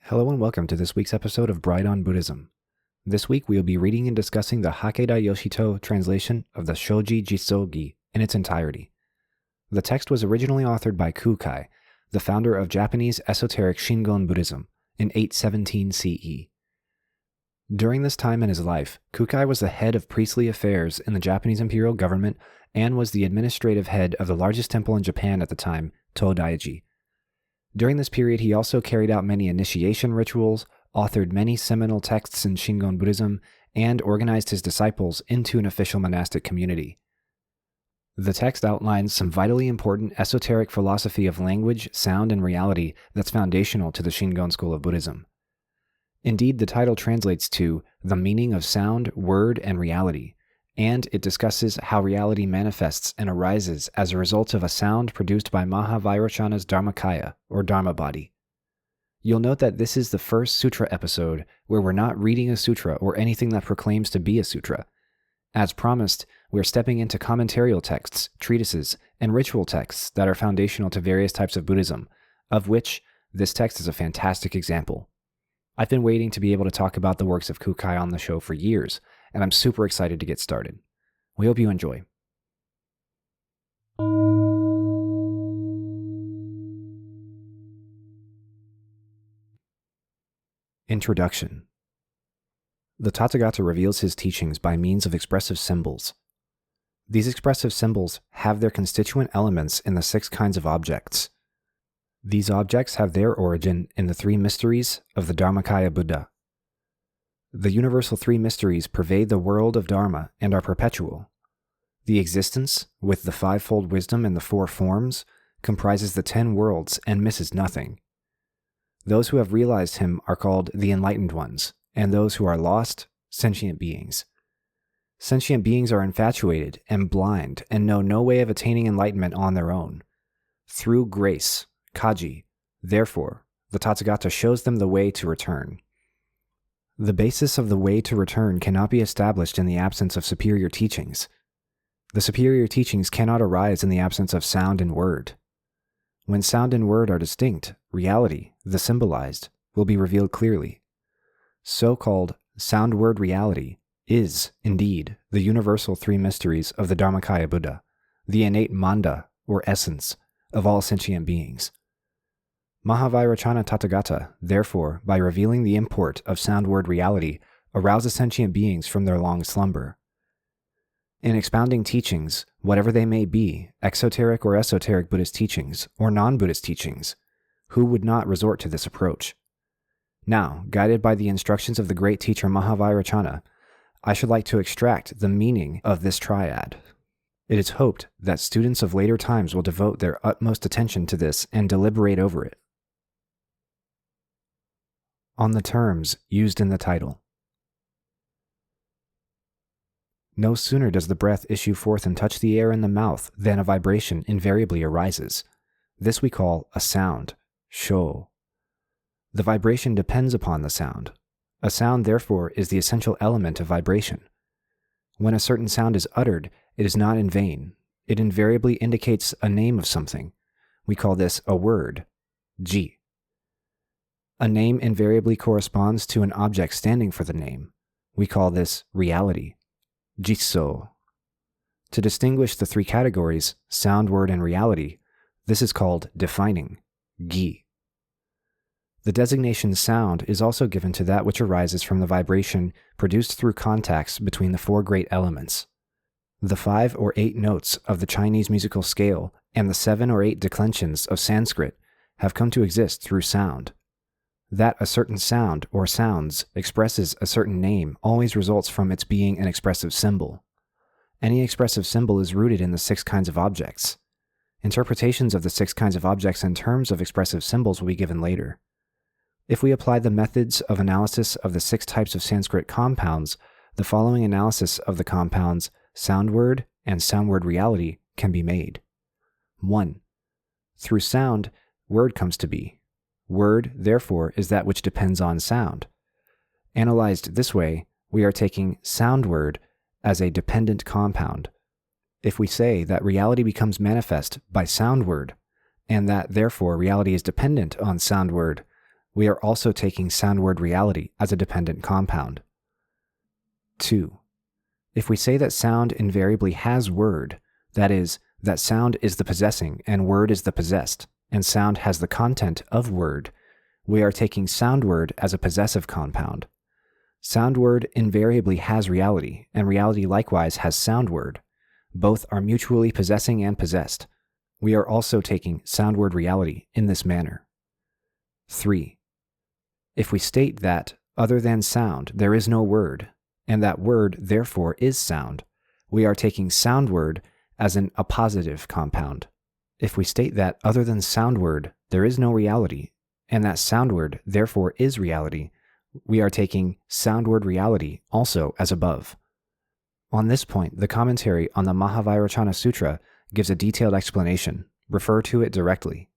Hello and welcome to this week's episode of Bright on Buddhism. This week we will be reading and discussing the Hakeda Yoshito translation of the Shōji Jissō Gi in its entirety. The text was originally authored by Kūkai, the founder of Japanese esoteric Shingon Buddhism, in 817 CE. During this time in his life, Kukai was the head of priestly affairs in the Japanese imperial government and was the administrative head of the largest temple in Japan at the time, Todaro. During this period, he also carried out many initiation rituals, authored many seminal texts in Shingon Buddhism, and organized his disciples into an official monastic community. The text outlines some vitally important esoteric philosophy of language, sound, and reality that's foundational to the Shingon school of Buddhism. Indeed, the title translates to the meaning of sound, word, and reality, and it discusses how reality manifests and arises as a result of a sound produced by Mahāvairocana's Dharmakaya, or Dharma body. You'll note that this is the first sutra episode where we're not reading a sutra or anything that proclaims to be a sutra. As promised, we're stepping into commentarial texts, treatises, and ritual texts that are foundational to various types of Buddhism, of which this text is a fantastic example. I've been waiting to be able to talk about the works of Kukai on the show for years, and I'm super excited to get started. We hope you enjoy. Introduction. The Tathagata reveals his teachings by means of expressive symbols. These expressive symbols have their constituent elements in the 6 kinds of objects. These objects have their origin in the 3 mysteries of the Dharmakaya Buddha. The universal 3 mysteries pervade the world of Dharma and are perpetual. The existence, with the 5-fold wisdom and the 4 forms, comprises the 10 worlds and misses nothing. Those who have realized him are called the enlightened ones, and those who are lost, sentient beings. Sentient beings are infatuated and blind and know no way of attaining enlightenment on their own. Through grace, Kaji, therefore, the Tathagata shows them the way to return. The basis of the way to return cannot be established in the absence of superior teachings. The superior teachings cannot arise in the absence of sound and word. When sound and word are distinct, reality, the symbolized, will be revealed clearly. So-called sound-word reality is, indeed, the universal 3 mysteries of the Dharmakaya Buddha, the innate manda, or essence, of all sentient beings. Mahāvairocana-Tathagata, therefore, by revealing the import of sound-word reality, arouses sentient beings from their long slumber. In expounding teachings, whatever they may be, exoteric or esoteric Buddhist teachings, or non-Buddhist teachings, who would not resort to this approach? Now, guided by the instructions of the great teacher Mahāvairocana, I should like to extract the meaning of this triad. It is hoped that students of later times will devote their utmost attention to this and deliberate over it. On the terms used in the title. No sooner does the breath issue forth and touch the air in the mouth than a vibration invariably arises. This we call a sound, shō. The vibration depends upon the sound. A sound, therefore, is the essential element of vibration. When a certain sound is uttered, it is not in vain. It invariably indicates a name of something. We call this a word, ji. A name invariably corresponds to an object standing for the name. We call this reality, Jissō. To distinguish the 3 categories, sound, word, and reality, this is called defining, gi. The designation sound is also given to that which arises from the vibration produced through contacts between the 4 great elements. The 5 or 8 notes of the Chinese musical scale and the 7 or 8 declensions of Sanskrit have come to exist through sound. That a certain sound or sounds expresses a certain name always results from its being an expressive symbol. Any expressive symbol is rooted in the 6 kinds of objects. Interpretations of the 6 kinds of objects in terms of expressive symbols will be given later. If we apply the methods of analysis of the 6 types of Sanskrit compounds, the following analysis of the compounds sound word and sound word reality can be made. 1. Through sound, word comes to be. Word, therefore, is that which depends on sound. Analyzed this way, we are taking sound word as a dependent compound. If we say that reality becomes manifest by sound word, and that therefore reality is dependent on sound word, we are also taking sound-word reality as a dependent compound. 2. If we say that sound invariably has word, that is, that sound is the possessing and word is the possessed, and sound has the content of word, we are taking sound-word as a possessive compound. Sound-word invariably has reality, and reality likewise has sound-word. Both are mutually possessing and possessed. We are also taking sound-word reality in this manner. 3. If we state that, other than sound, there is no word, and that word, therefore, is sound, we are taking sound-word as an appositive compound. If we state that, other than sound-word, there is no reality, and that sound-word, therefore, is reality, we are taking sound-word reality also as above. On this point, the commentary on the Mahāvairocana-Sūtra gives a detailed explanation. Refer to it directly.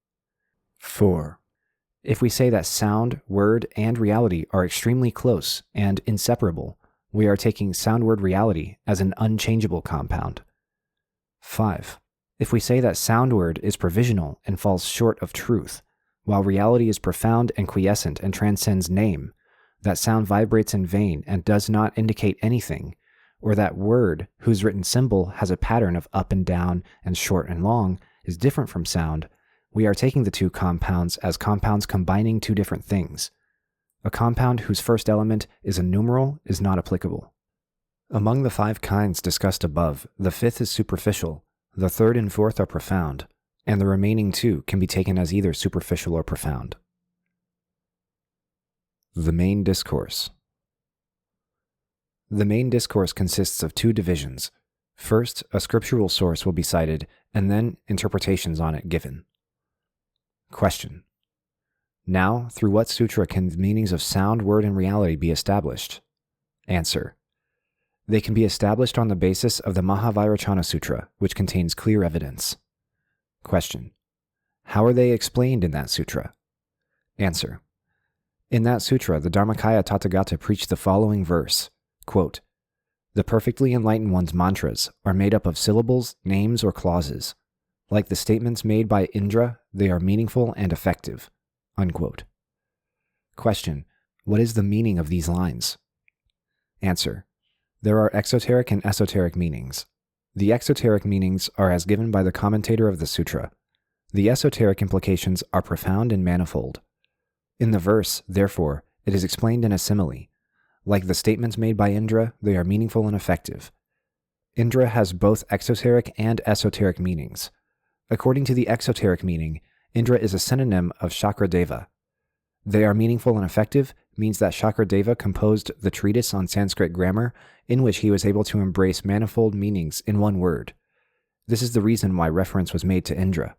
4. If we say that sound, word, and reality are extremely close and inseparable, we are taking sound-word reality as an unchangeable compound. 5. If we say that sound-word is provisional and falls short of truth, while reality is profound and quiescent and transcends name, that sound vibrates in vain and does not indicate anything, or that word, whose written symbol has a pattern of up and down and short and long, is different from sound, we are taking the two compounds as compounds combining two different things. A compound whose first element is a numeral is not applicable. Among the 5 kinds discussed above, the 5th is superficial, the 3rd and 4th are profound, and the remaining 2 can be taken as either superficial or profound. The main discourse. The main discourse consists of 2 divisions. First, a scriptural source will be cited, and then interpretations on it given. Question. Now, through what sutra can the meanings of sound, word, and reality be established? Answer. They can be established on the basis of the Mahāvairocana-Sūtra, which contains clear evidence. Question. How are they explained in that sutra? Answer. In that sutra, the Dharmakaya Tathagata preached the following verse, quote, "The perfectly enlightened one's mantras are made up of syllables, names, or clauses. Like the statements made by Indra, they are meaningful and effective." Unquote. Question. What is the meaning of these lines? Answer. There are exoteric and esoteric meanings. The exoteric meanings are as given by the commentator of the sutra. The esoteric implications are profound and manifold. In the verse, therefore, it is explained in a simile. Like the statements made by Indra, they are meaningful and effective. Indra has both exoteric and esoteric meanings. According to the exoteric meaning, Indra is a synonym of Shakradeva. They are meaningful and effective means that Shakradeva composed the treatise on Sanskrit grammar in which he was able to embrace manifold meanings in one word. This is the reason why reference was made to Indra.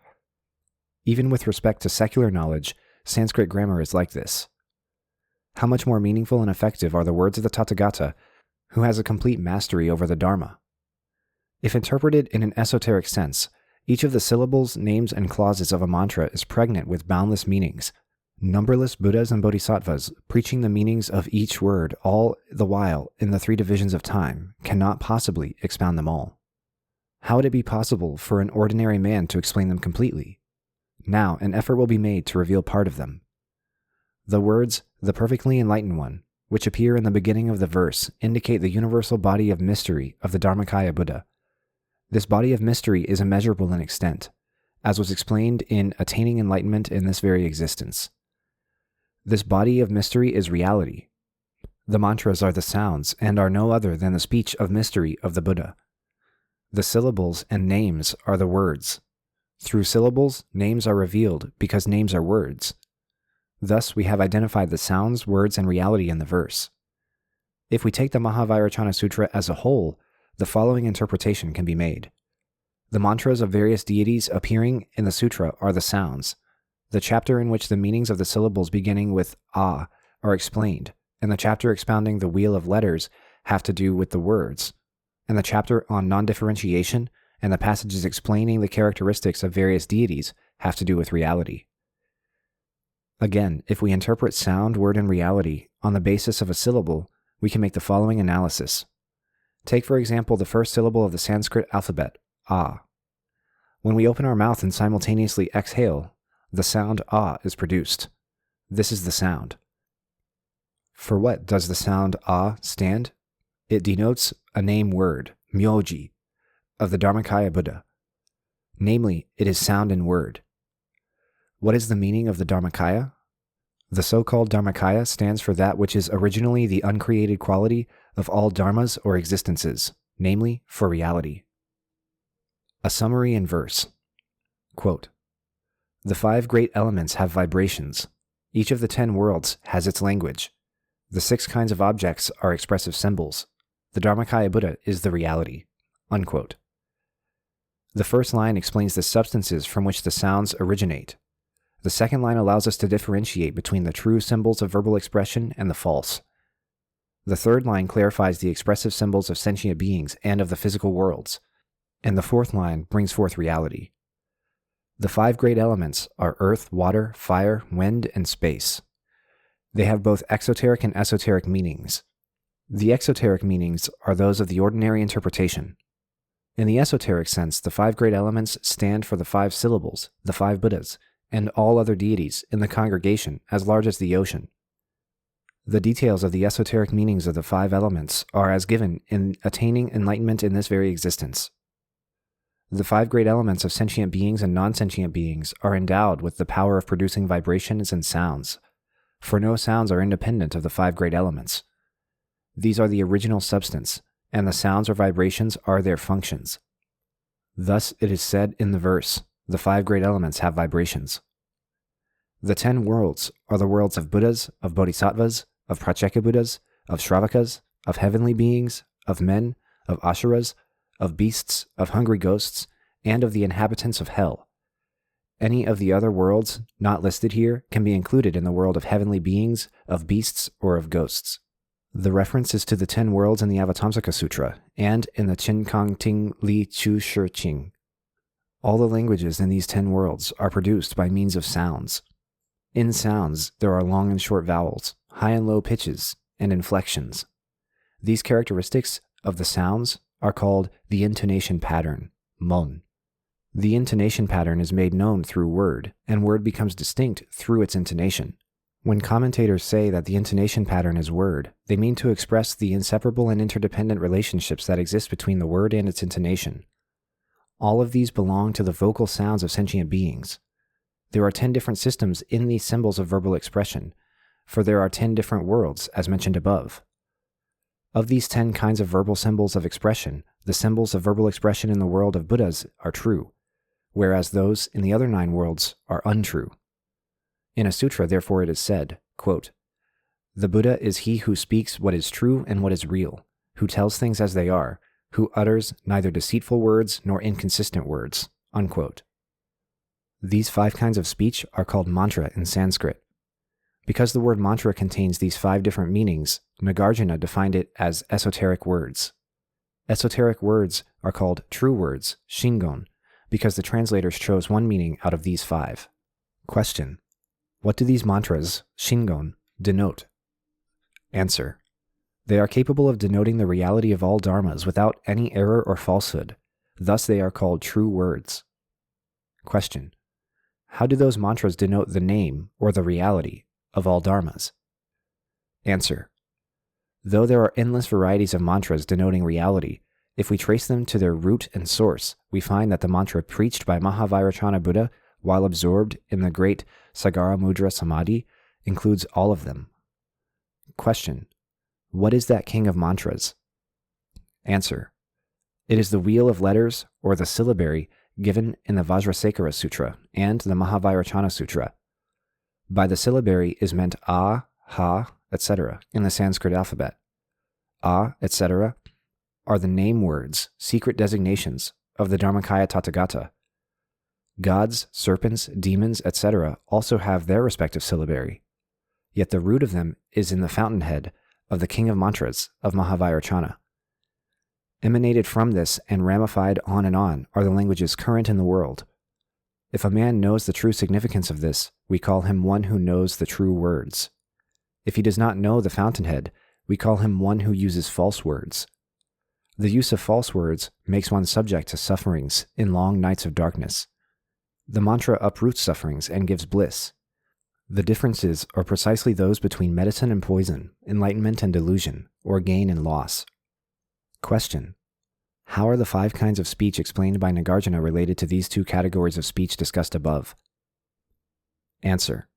Even with respect to secular knowledge, Sanskrit grammar is like this. How much more meaningful and effective are the words of the Tathagata, who has a complete mastery over the Dharma? If interpreted in an esoteric sense, each of the syllables, names, and clauses of a mantra is pregnant with boundless meanings. Numberless Buddhas and Bodhisattvas, preaching the meanings of each word all the while in the 3 divisions of time, cannot possibly expound them all. How would it be possible for an ordinary man to explain them completely? Now, an effort will be made to reveal part of them. The words, "the perfectly enlightened one," which appear in the beginning of the verse, indicate the universal body of mystery of the Dharmakaya Buddha. This body of mystery is immeasurable in extent, as was explained in Attaining Enlightenment in this very existence. This body of mystery is reality. The mantras are the sounds and are no other than the speech of mystery of the Buddha. The syllables and names are the words. Through syllables, names are revealed because names are words. Thus, we have identified the sounds, words, and reality in the verse. If we take the Mahāvairocana-Sūtra as a whole, the following interpretation can be made. The mantras of various deities appearing in the sutra are the sounds. The chapter in which the meanings of the syllables beginning with "ah" are explained, and the chapter expounding the wheel of letters have to do with the words, and the chapter on non-differentiation and the passages explaining the characteristics of various deities have to do with reality. Again, if we interpret sound, word, and reality on the basis of a syllable, we can make the following analysis. Take, for example, the first syllable of the Sanskrit alphabet, "ah." When we open our mouth and simultaneously exhale, the sound "ah" is produced. This is the sound. For what does the sound A stand? It denotes a name word, myoji, of the Dharmakaya Buddha. Namely, it is sound and word. What is the meaning of the Dharmakaya? The so-called Dharmakaya stands for that which is originally the uncreated quality of all dharmas or existences, namely, for reality. A summary in verse. Quote, "The 5 great elements have vibrations. Each of the 10 worlds has its language. The 6 kinds of objects are expressive symbols. The Dharmakaya Buddha is the reality." Unquote. The first line explains the substances from which the sounds originate. The second line allows us to differentiate between the true symbols of verbal expression and the false. The third line clarifies the expressive symbols of sentient beings and of the physical worlds. And the fourth line brings forth reality. The 5 great elements are earth, water, fire, wind, and space. They have both exoteric and esoteric meanings. The exoteric meanings are those of the ordinary interpretation. In the esoteric sense, the 5 great elements stand for the 5 syllables, the 5 Buddhas, and all other deities in the congregation as large as the ocean. The details of the esoteric meanings of the 5 elements are as given in Attaining Enlightenment in this very existence. The 5 great elements of sentient beings and non-sentient beings are endowed with the power of producing vibrations and sounds, for no sounds are independent of the 5 great elements. These are the original substance, and the sounds or vibrations are their functions. Thus it is said in the verse, the 5 great elements have vibrations. The 10 worlds are the worlds of Buddhas, of Bodhisattvas, of Pratyeka Buddhas, of Shravakas, of heavenly beings, of men, of Asuras, of beasts, of hungry ghosts, and of the inhabitants of hell. Any of the other worlds not listed here can be included in the world of heavenly beings, of beasts, or of ghosts. The reference is to the 10 worlds in the Avatamsaka Sutra and in the Chinkang Ting Li Chu Shi Qing. All the languages in these 10 worlds are produced by means of sounds. In sounds, there are long and short vowels, high and low pitches, and inflections. These characteristics of the sounds are called the intonation pattern, mon. The intonation pattern is made known through word, and word becomes distinct through its intonation. When commentators say that the intonation pattern is word, they mean to express the inseparable and interdependent relationships that exist between the word and its intonation. All of these belong to the vocal sounds of sentient beings. There are 10 different systems in these symbols of verbal expression, for there are 10 different worlds, as mentioned above. Of these 10 kinds of verbal symbols of expression, the symbols of verbal expression in the world of Buddhas are true, whereas those in the other 9 worlds are untrue. In a sutra, therefore, it is said, quote, "The Buddha is he who speaks what is true and what is real, who tells things as they are, who utters neither deceitful words nor inconsistent words." Unquote. These 5 kinds of speech are called mantra in Sanskrit. Because the word mantra contains these 5 different meanings, Nagarjuna defined it as esoteric words. Esoteric words are called true words, Shingon, because the translators chose one meaning out of these 5. Question: what do these mantras, Shingon, denote? Answer: they are capable of denoting the reality of all dharmas without any error or falsehood. Thus they are called true words. Question: how do those mantras denote the name or the reality of all dharmas? Answer: though there are endless varieties of mantras denoting reality, if we trace them to their root and source, we find that the mantra preached by Mahāvairocana Buddha while absorbed in the great Sagara Mudra Samadhi includes all of them. Question: what is that king of mantras? Answer: it is the wheel of letters or the syllabary given in the Vajrasekhara Sutra and the Mahāvairocana-Sūtra. By the syllabary is meant a, ha, etc. in the Sanskrit alphabet. A, etc. are the name words, secret designations of the Dharmakaya Tathagata. Gods, serpents, demons, etc. also have their respective syllabary. Yet the root of them is in the fountainhead of the king of mantras of Mahāvairocana. Emanated from this and ramified on and on are the languages current in the world. If a man knows the true significance of this, we call him one who knows the true words. If he does not know the fountainhead, we call him one who uses false words. The use of false words makes one subject to sufferings in long nights of darkness. The mantra uproots sufferings and gives bliss. The differences are precisely those between medicine and poison, enlightenment and delusion, or gain and loss. Question: how are the 5 kinds of speech explained by Nagarjuna related to these 2 categories of speech discussed above? Answer: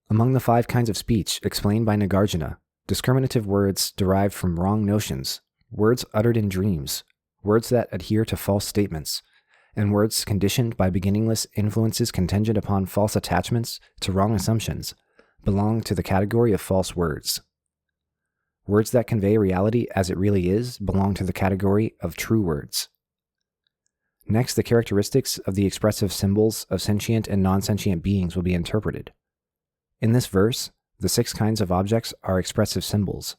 among the 5 kinds of speech explained by Nagarjuna, discriminative words derived from wrong notions, words uttered in dreams, words that adhere to false statements, and words conditioned by beginningless influences contingent upon false attachments to wrong assumptions, belong to the category of false words. Words that convey reality as it really is belong to the category of true words. Next, the characteristics of the expressive symbols of sentient and non-sentient beings will be interpreted. In this verse, the 6 kinds of objects are expressive symbols.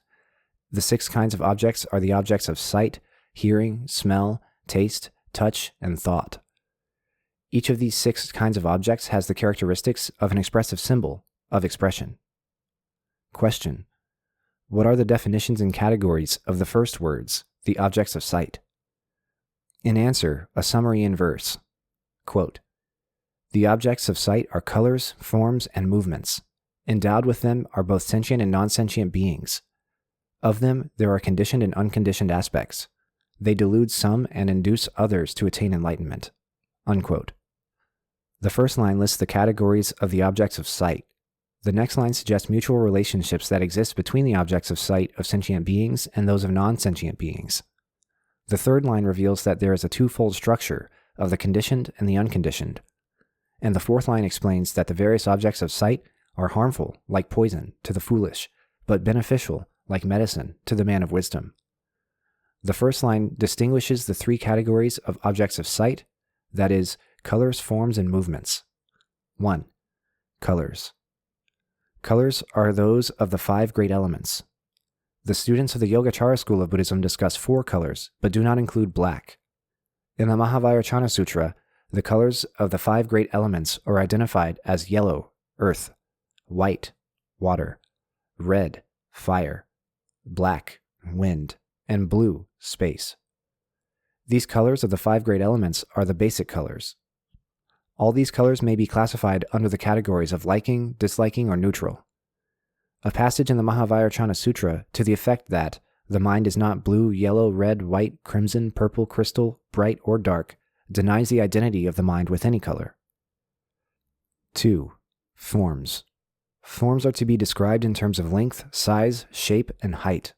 The 6 kinds of objects are the objects of sight, hearing, smell, taste, touch, and thought. Each of these 6 kinds of objects has the characteristics of an expressive symbol of expression. Question: what are the definitions and categories of the first words, the objects of sight? In answer, a summary in verse. Quote, the objects of sight are colors, forms, and movements. Endowed with them are both sentient and non-sentient beings. Of them, there are conditioned and unconditioned aspects. They delude some and induce others to attain enlightenment. Unquote. The first line lists the categories of the objects of sight. The next line suggests mutual relationships that exist between the objects of sight of sentient beings and those of non-sentient beings. The third line reveals that there is a twofold structure of the conditioned and the unconditioned. And the fourth line explains that the various objects of sight are harmful, like poison, to the foolish, but beneficial, like medicine, to the man of wisdom. The first line distinguishes the 3 categories of objects of sight, that is, colors, forms, and movements. 1. Colors. Colors are those of the 5 great elements. The students of the Yogacara school of Buddhism discuss 4 colors, but do not include black. In the Mahāvairocana-Sūtra, the colors of the 5 great elements are identified as yellow, earth, white, water, red, fire, black, wind, and blue, space. These colors of the 5 great elements are the basic colors. All these colors may be classified under the categories of liking, disliking, or neutral. A passage in the Mahāvairocana-Sūtra to the effect that the mind is not blue, yellow, red, white, crimson, purple, crystal, bright, or dark denies the identity of the mind with any color. 2. Forms. Forms are to be described in terms of length, size, shape, and height.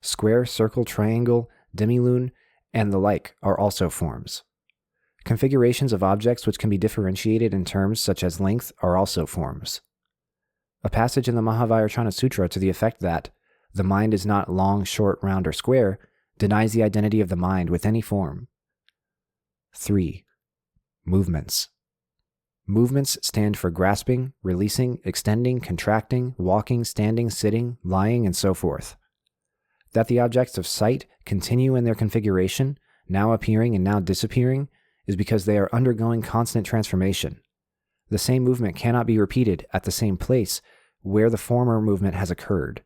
Square, circle, triangle, demilune, and the like are also forms. Configurations of objects which can be differentiated in terms such as length are also forms. A passage in the Mahāvairocana-Sūtra to the effect that the mind is not long, short, round, or square denies the identity of the mind with any form. 3. Movements. Movements stand for grasping, releasing, extending, contracting, walking, standing, sitting, lying, and so forth. That the objects of sight continue in their configuration, now appearing and now disappearing, is because they are undergoing constant transformation. The same movement cannot be repeated at the same place where the former movement has occurred.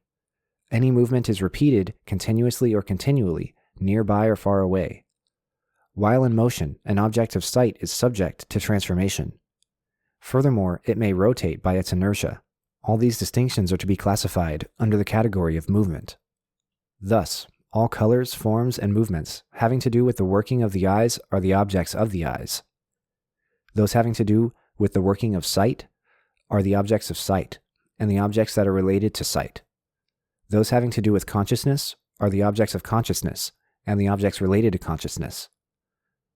Any movement is repeated continuously or continually, nearby or far away. While in motion, an object of sight is subject to transformation. Furthermore, it may rotate by its inertia. All these distinctions are to be classified under the category of movement. Thus, all colors, forms, and movements having to do with the working of the eyes are the objects of the eyes. Those having to do with the working of sight are the objects of sight, and the objects that are related to sight. Those having to do with consciousness are the objects of consciousness, and the objects related to consciousness.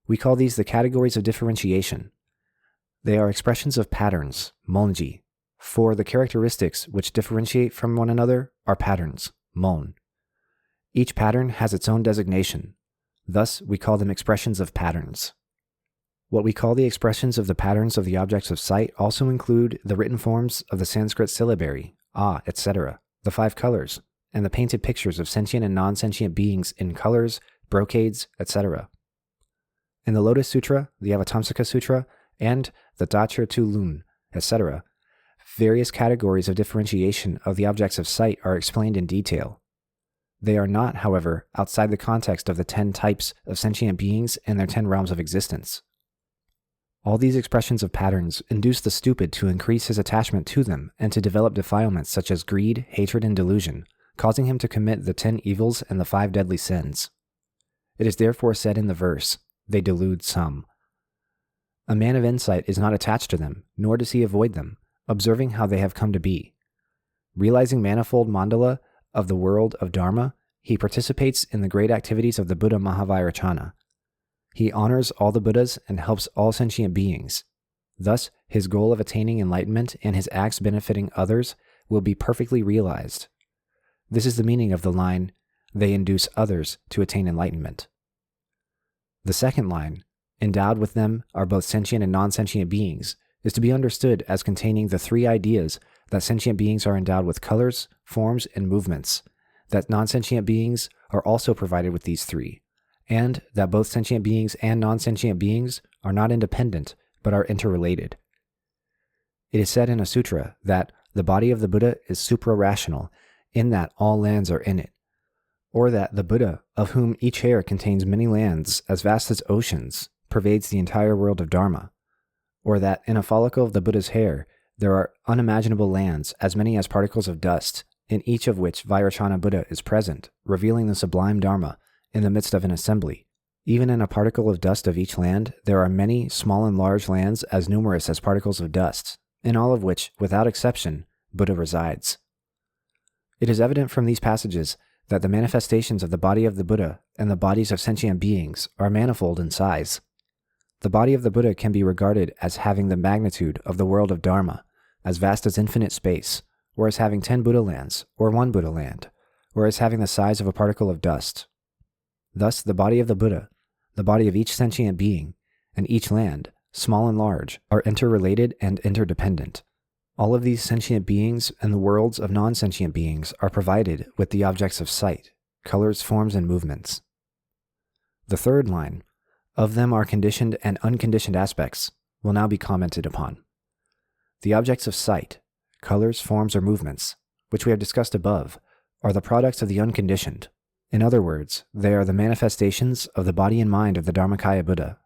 We call these the categories of differentiation. They are expressions of patterns, monji, for the characteristics which differentiate from one another are patterns, mon. Each pattern has its own designation. Thus, we call them expressions of patterns. What we call the expressions of the patterns of the objects of sight also include the written forms of the Sanskrit syllabary, etc., the 5 colors, and the painted pictures of sentient and non-sentient beings in colors, brocades, etc. In the Lotus Sutra, the Avatamsaka Sutra, and the Dachir Tu Lun, etc., various categories of differentiation of the objects of sight are explained in detail. They are not, however, outside the context of the 10 types of sentient beings and their 10 realms of existence. All these expressions of patterns induce the stupid to increase his attachment to them and to develop defilements such as greed, hatred, and delusion, causing him to commit the 10 evils and the 5 deadly sins. It is therefore said in the verse, "They delude some." A man of insight is not attached to them, nor does he avoid them, observing how they have come to be. Realizing manifold mandala of the world of Dharma, he participates in the great activities of the Buddha Mahāvairocana. He honors all the Buddhas and helps all sentient beings. Thus, his goal of attaining enlightenment and his acts benefiting others will be perfectly realized. This is the meaning of the line, "They induce others to attain enlightenment." The second line, "Endowed with them are both sentient and non-sentient beings," is to be understood as containing the 3 ideas that sentient beings are endowed with colors, forms, and movements, that non-sentient beings are also provided with these 3, and that both sentient beings and non-sentient beings are not independent, but are interrelated. It is said in a sutra that the body of the Buddha is supra-rational, in that all lands are in it, or that the Buddha, of whom each hair contains many lands as vast as oceans, pervades the entire world of Dharma, or that in a follicle of the Buddha's hair there are unimaginable lands as many as particles of dust, in each of which Vairocana Buddha is present, revealing the sublime Dharma in the midst of an assembly. Even in a particle of dust of each land, there are many small and large lands as numerous as particles of dust, in all of which, without exception, Buddha resides. It is evident from these passages that the manifestations of the body of the Buddha and the bodies of sentient beings are manifold in size. The body of the Buddha can be regarded as having the magnitude of the world of Dharma, as vast as infinite space, or as having 10 Buddha lands, or 1 Buddha land, or as having the size of a particle of dust. Thus, the body of the Buddha, the body of each sentient being, and each land, small and large, are interrelated and interdependent. All of these sentient beings and the worlds of non-sentient beings are provided with the objects of sight, colors, forms, and movements. The third line, "Of them are conditioned and unconditioned aspects," will now be commented upon. The objects of sight, colors, forms, or movements, which we have discussed above, are the products of the unconditioned. In other words, they are the manifestations of the body and mind of the Dharmakaya Buddha.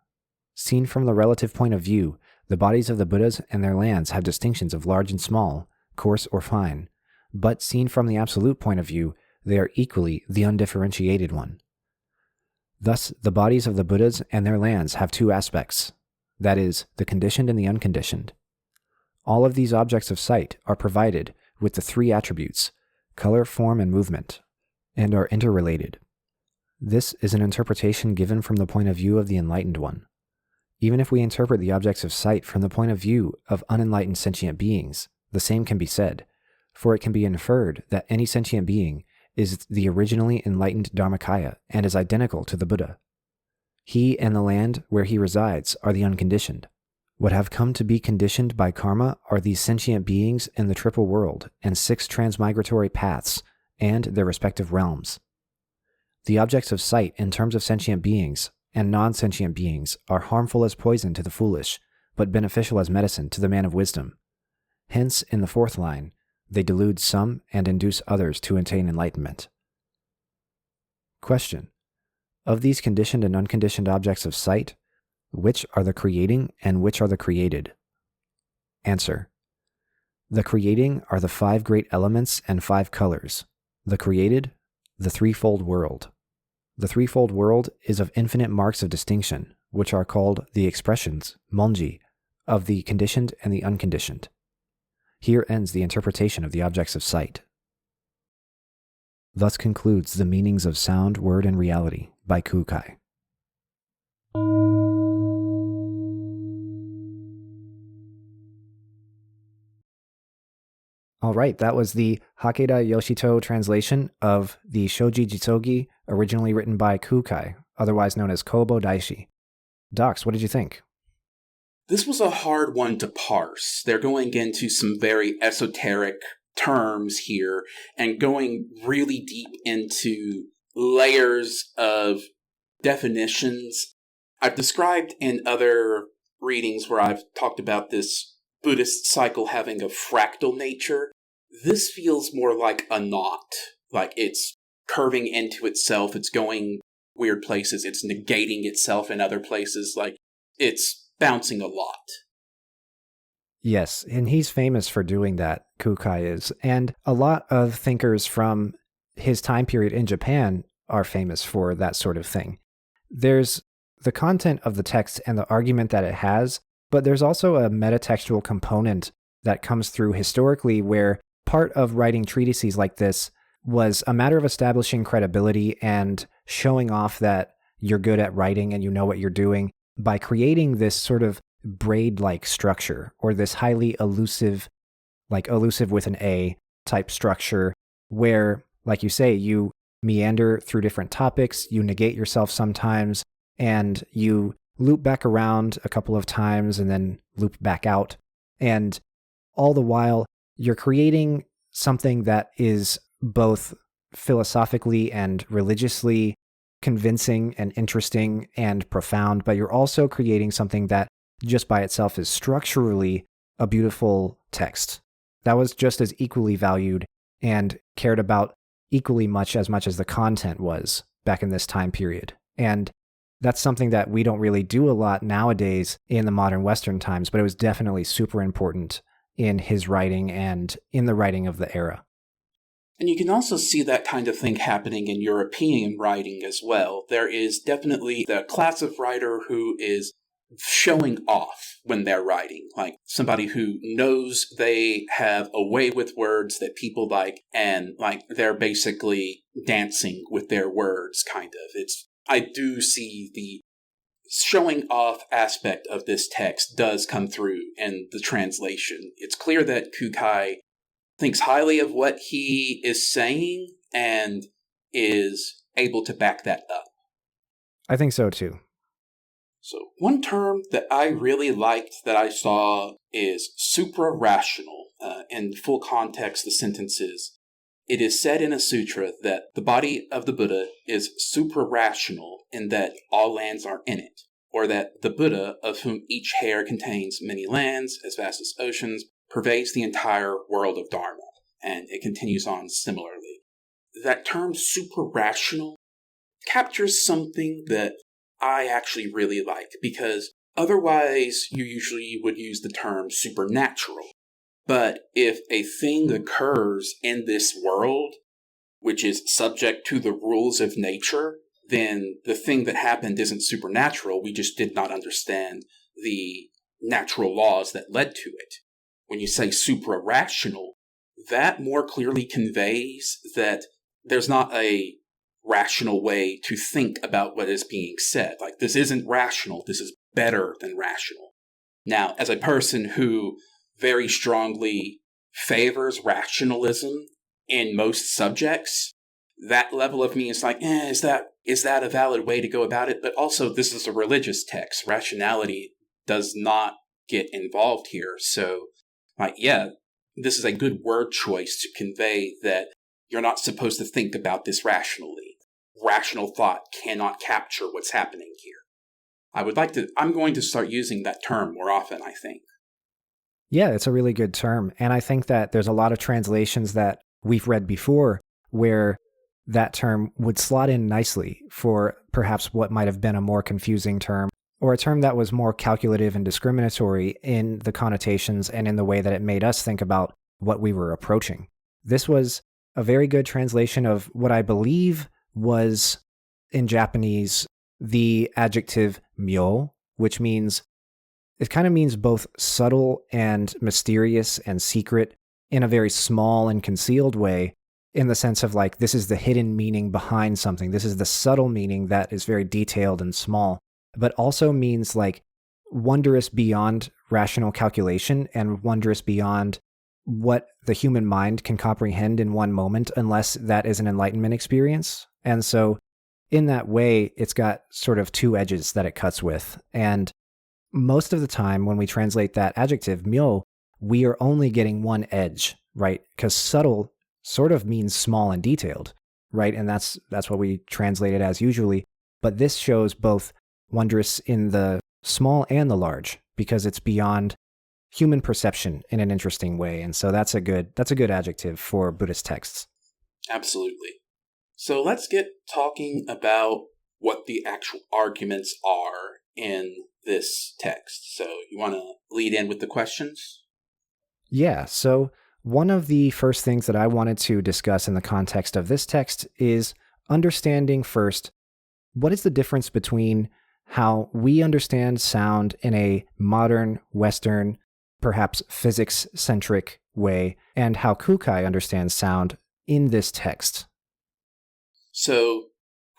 Seen from the relative point of view, the bodies of the Buddhas and their lands have distinctions of large and small, coarse or fine, but seen from the absolute point of view, they are equally the undifferentiated one. Thus, the bodies of the Buddhas and their lands have 2 aspects, that is, the conditioned and the unconditioned. All of these objects of sight are provided with the 3 attributes, color, form, and movement, and are interrelated. This is an interpretation given from the point of view of the enlightened one. Even if we interpret the objects of sight from the point of view of unenlightened sentient beings, the same can be said, for it can be inferred that any sentient being is the originally enlightened Dharmakaya and is identical to the Buddha. He and the land where he resides are the unconditioned. What have come to be conditioned by karma are these sentient beings in the triple world and 6 transmigratory paths and their respective realms. The objects of sight in terms of sentient beings and non-sentient beings are harmful as poison to the foolish, but beneficial as medicine to the man of wisdom. Hence, in the 4th line, they delude some and induce others to attain enlightenment. Question: of these conditioned and unconditioned objects of sight, which are the creating and which are the created? Answer: the creating are the 5 great elements and 5 colors. The created, the threefold world. The threefold world is of infinite marks of distinction, which are called the expressions, monji, of the conditioned and the unconditioned. Here ends the interpretation of the objects of sight. Thus concludes The Meanings of Sound, Word, and Reality by Kukai. All right, that was the Hakeda Yoshito translation of the Shōji Jissō Gi, originally written by Kukai, otherwise known as Kobo Daishi. Docs, what did you think? This was a hard one to parse. They're going into some very esoteric terms here and going really deep into layers of definitions. I've described in other readings where I've talked about this Buddhist cycle having a fractal nature. This feels more like a knot, like it's curving into itself, it's going weird places, it's negating itself in other places, like it's bouncing a lot. Yes, and he's famous for doing that, Kukai is. And a lot of thinkers from his time period in Japan are famous for that sort of thing. There's the content of the text and the argument that it has, but there's also a metatextual component that comes through historically where part of writing treatises like this was a matter of establishing credibility and showing off that you're good at writing and you know what you're doing by creating this sort of braid-like structure or this highly elusive, like elusive with an A type structure where, like you say, you meander through different topics, you negate yourself sometimes, and you loop back around a couple of times and then loop back out. And all the while, you're creating something that is both philosophically and religiously convincing and interesting and profound, but you're also creating something that just by itself is structurally a beautiful text. That was just as equally valued and cared about equally much as the content was back in this time period. And that's something that we don't really do a lot nowadays in the modern Western times, but it was definitely super important in his writing and in the writing of the era. And you can also see that kind of thing happening in European writing as well. There is definitely the class of writer who is showing off when they're writing, like somebody who knows they have a way with words that people like, and like they're basically dancing with their words, kind of. I do see the showing off aspect of this text does come through in the translation. It's clear that Kukai thinks highly of what he is saying and is able to back that up. I think so too. So one term that I really liked that I saw is supra-rational. In full context, the sentence is, it is said in a sutra that the body of the Buddha is supra-rational in that all lands are in it, or that the Buddha, of whom each hair contains many lands, as vast as oceans, pervades the entire world of Dharma. And it continues on similarly. That term supra-rational captures something that I actually really like, because otherwise you usually would use the term supernatural. But if a thing occurs in this world, which is subject to the rules of nature, then the thing that happened isn't supernatural. We just did not understand the natural laws that led to it. When you say supra-rational, that more clearly conveys that there's not a rational way to think about what is being said. Like, this isn't rational, this is better than rational. Now, as a person who very strongly favors rationalism in most subjects, that level of me is like, is that a valid way to go about it? But also, this is a religious text. Rationality does not get involved here. So, like, yeah, this is a good word choice to convey that you're not supposed to think about this rationally. Rational thought cannot capture what's happening here. I'm going to start using that term more often, I think. Yeah, it's a really good term. And I think that there's a lot of translations that we've read before where that term would slot in nicely for perhaps what might have been a more confusing term, or a term that was more calculative and discriminatory in the connotations and in the way that it made us think about what we were approaching. This was a very good translation of what I believe was, in Japanese, the adjective myo, which means, it kind of means both subtle and mysterious and secret in a very small and concealed way, in the sense of like, this is the hidden meaning behind something. This is the subtle meaning that is very detailed and small, but also means like wondrous beyond rational calculation and wondrous beyond what the human mind can comprehend in one moment, unless that is an enlightenment experience. And so in that way, it's got sort of two edges that it cuts with. And most of the time when we translate that adjective, myo, we are only getting one edge, right? Because subtle sort of means small and detailed, right? And that's what we translate it as usually. But this shows both wondrous in the small and the large, because it's beyond human perception in an interesting way. And so that's a good adjective for Buddhist texts. Absolutely. So let's get talking about what the actual arguments are in this text. So you want to lead in with the questions? Yeah, so one of the first things that I wanted to discuss in the context of this text is understanding first, what is the difference between how we understand sound in a modern, Western, perhaps physics-centric way, and how Kukai understands sound in this text? So,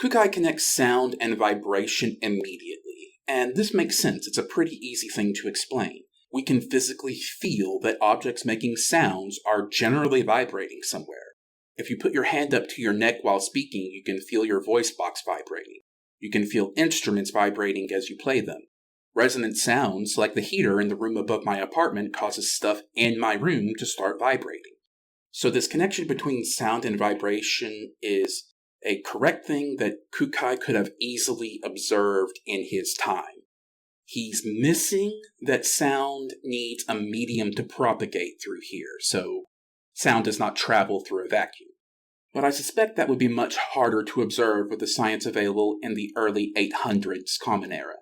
Kukai connects sound and vibration immediately, and this makes sense. It's a pretty easy thing to explain. We can physically feel that objects making sounds are generally vibrating somewhere. If you put your hand up to your neck while speaking, you can feel your voice box vibrating. You can feel instruments vibrating as you play them. Resonant sounds, like the heater in the room above my apartment, causes stuff in my room to start vibrating. So this connection between sound and vibration is a correct thing that Kukai could have easily observed in his time. He's missing that sound needs a medium to propagate through here, so sound does not travel through a vacuum. But I suspect that would be much harder to observe with the science available in the early 800s Common Era.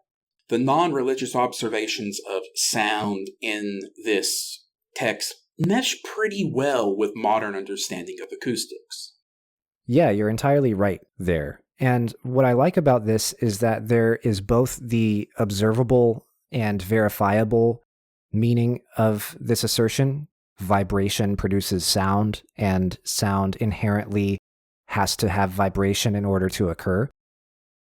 The non-religious observations of sound in this text mesh pretty well with modern understanding of acoustics. Yeah, you're entirely right there. And what I like about this is that there is both the observable and verifiable meaning of this assertion. Vibration produces sound, and sound inherently has to have vibration in order to occur.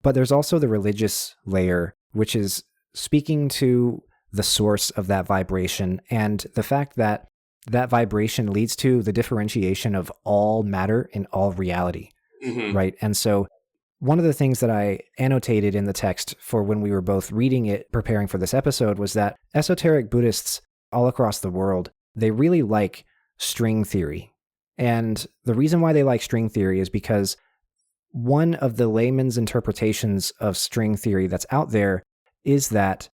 But there's also the religious layer, which is speaking to the source of that vibration and the fact that that vibration leads to the differentiation of all matter and all reality, right? And so one of the things that I annotated in the text for when we were both reading it, preparing for this episode, was that esoteric Buddhists all across the world, they really like string theory. And the reason why they like string theory is because one of the layman's interpretations of string theory that's out there is that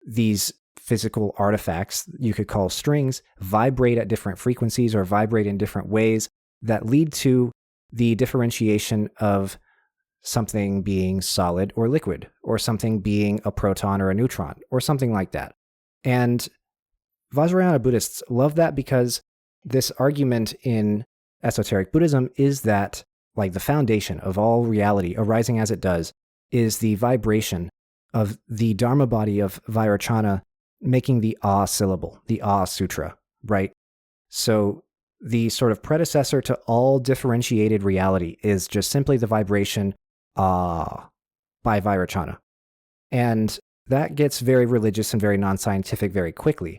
these physical artifacts, you could call strings, vibrate at different frequencies or vibrate in different ways that lead to the differentiation of something being solid or liquid, or something being a proton or a neutron, or something like that. And Vajrayana Buddhists love that because this argument in esoteric Buddhism is that, like, the foundation of all reality, arising as it does, is the vibration of the Dharma body of Vairocana making the Ah syllable, the Ah Sutra, right? So the sort of predecessor to all differentiated reality is just simply the vibration Ah by Vairocana. And that gets very religious and very non-scientific very quickly.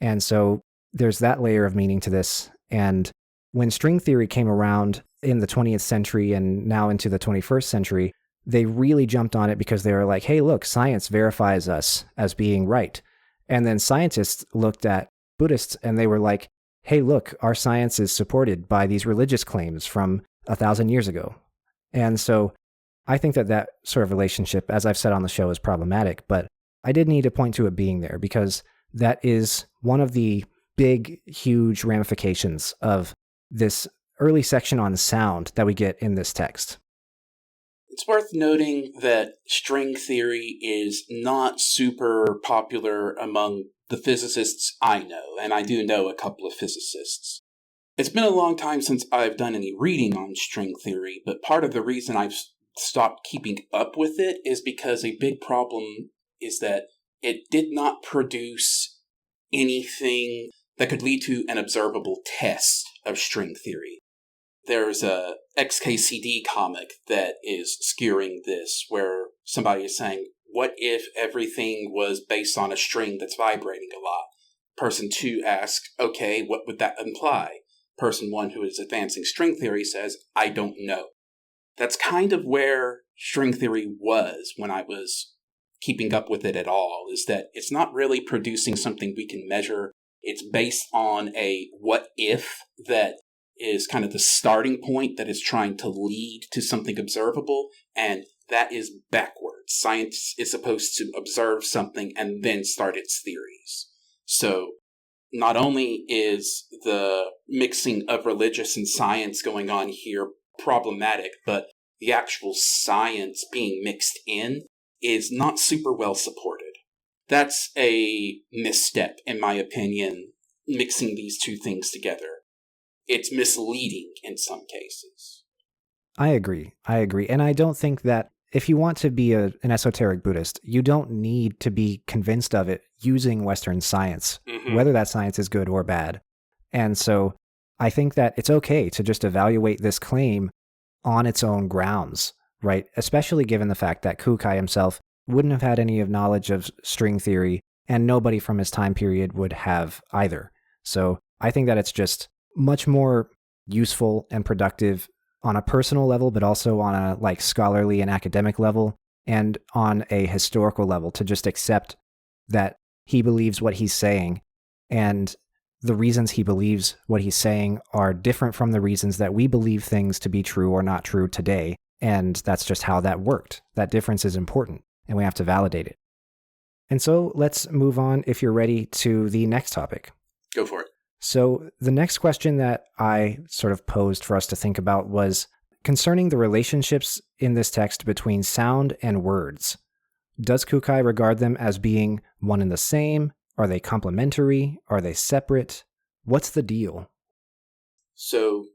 And so there's that layer of meaning to this. And when string theory came around in the 20th century and now into the 21st century, they really jumped on it because they were like, hey, look, science verifies us as being right. And then scientists looked at Buddhists and they were like, hey, look, our science is supported by these religious claims from 1,000 years ago. And so I think that that sort of relationship, as I've said on the show, is problematic, but I did need to point to it being there because that is one of the big, huge ramifications of this early section on sound that we get in this text. It's worth noting that string theory is not super popular among the physicists I know, and I do know a couple of physicists. It's been a long time since I've done any reading on string theory, but part of the reason I've stopped keeping up with it is because a big problem is that it did not produce anything that could lead to an observable test of string theory. There's a XKCD comic that is skewering this, where somebody is saying, what if everything was based on a string that's vibrating a lot? Person 2 asks, okay, what would that imply? Person 1, who is advancing string theory, says, I don't know. That's kind of where string theory was when I was keeping up with it at all, is that it's not really producing something we can measure. It's based on a what if that is kind of the starting point that is trying to lead to something observable, and that is backwards. Science is supposed to observe something and then start its theories. So not only is the mixing of religious and science going on here problematic, but the actual science being mixed in is not super well supported. That's a misstep, in my opinion, mixing these two things together. It's misleading in some cases. I agree. And I don't think that if you want to be an esoteric Buddhist, you don't need to be convinced of it using Western science, whether that science is good or bad. And so I think that it's okay to just evaluate this claim on its own grounds, right? Especially given the fact that Kukai himself wouldn't have had any knowledge of string theory, and nobody from his time period would have either. So I think that it's just much more useful and productive on a personal level, but also on a scholarly and academic level, and on a historical level, to just accept that he believes what he's saying, and the reasons he believes what he's saying are different from the reasons that we believe things to be true or not true today, and that's just how that worked. That difference is important, and we have to validate it. And so let's move on, if you're ready, to the next topic. Go for it. So the next question that I sort of posed for us to think about was concerning the relationships in this text between sound and words. Does Kukai regard them as being one and the same? Are they complementary? Are they separate? What's the deal? So,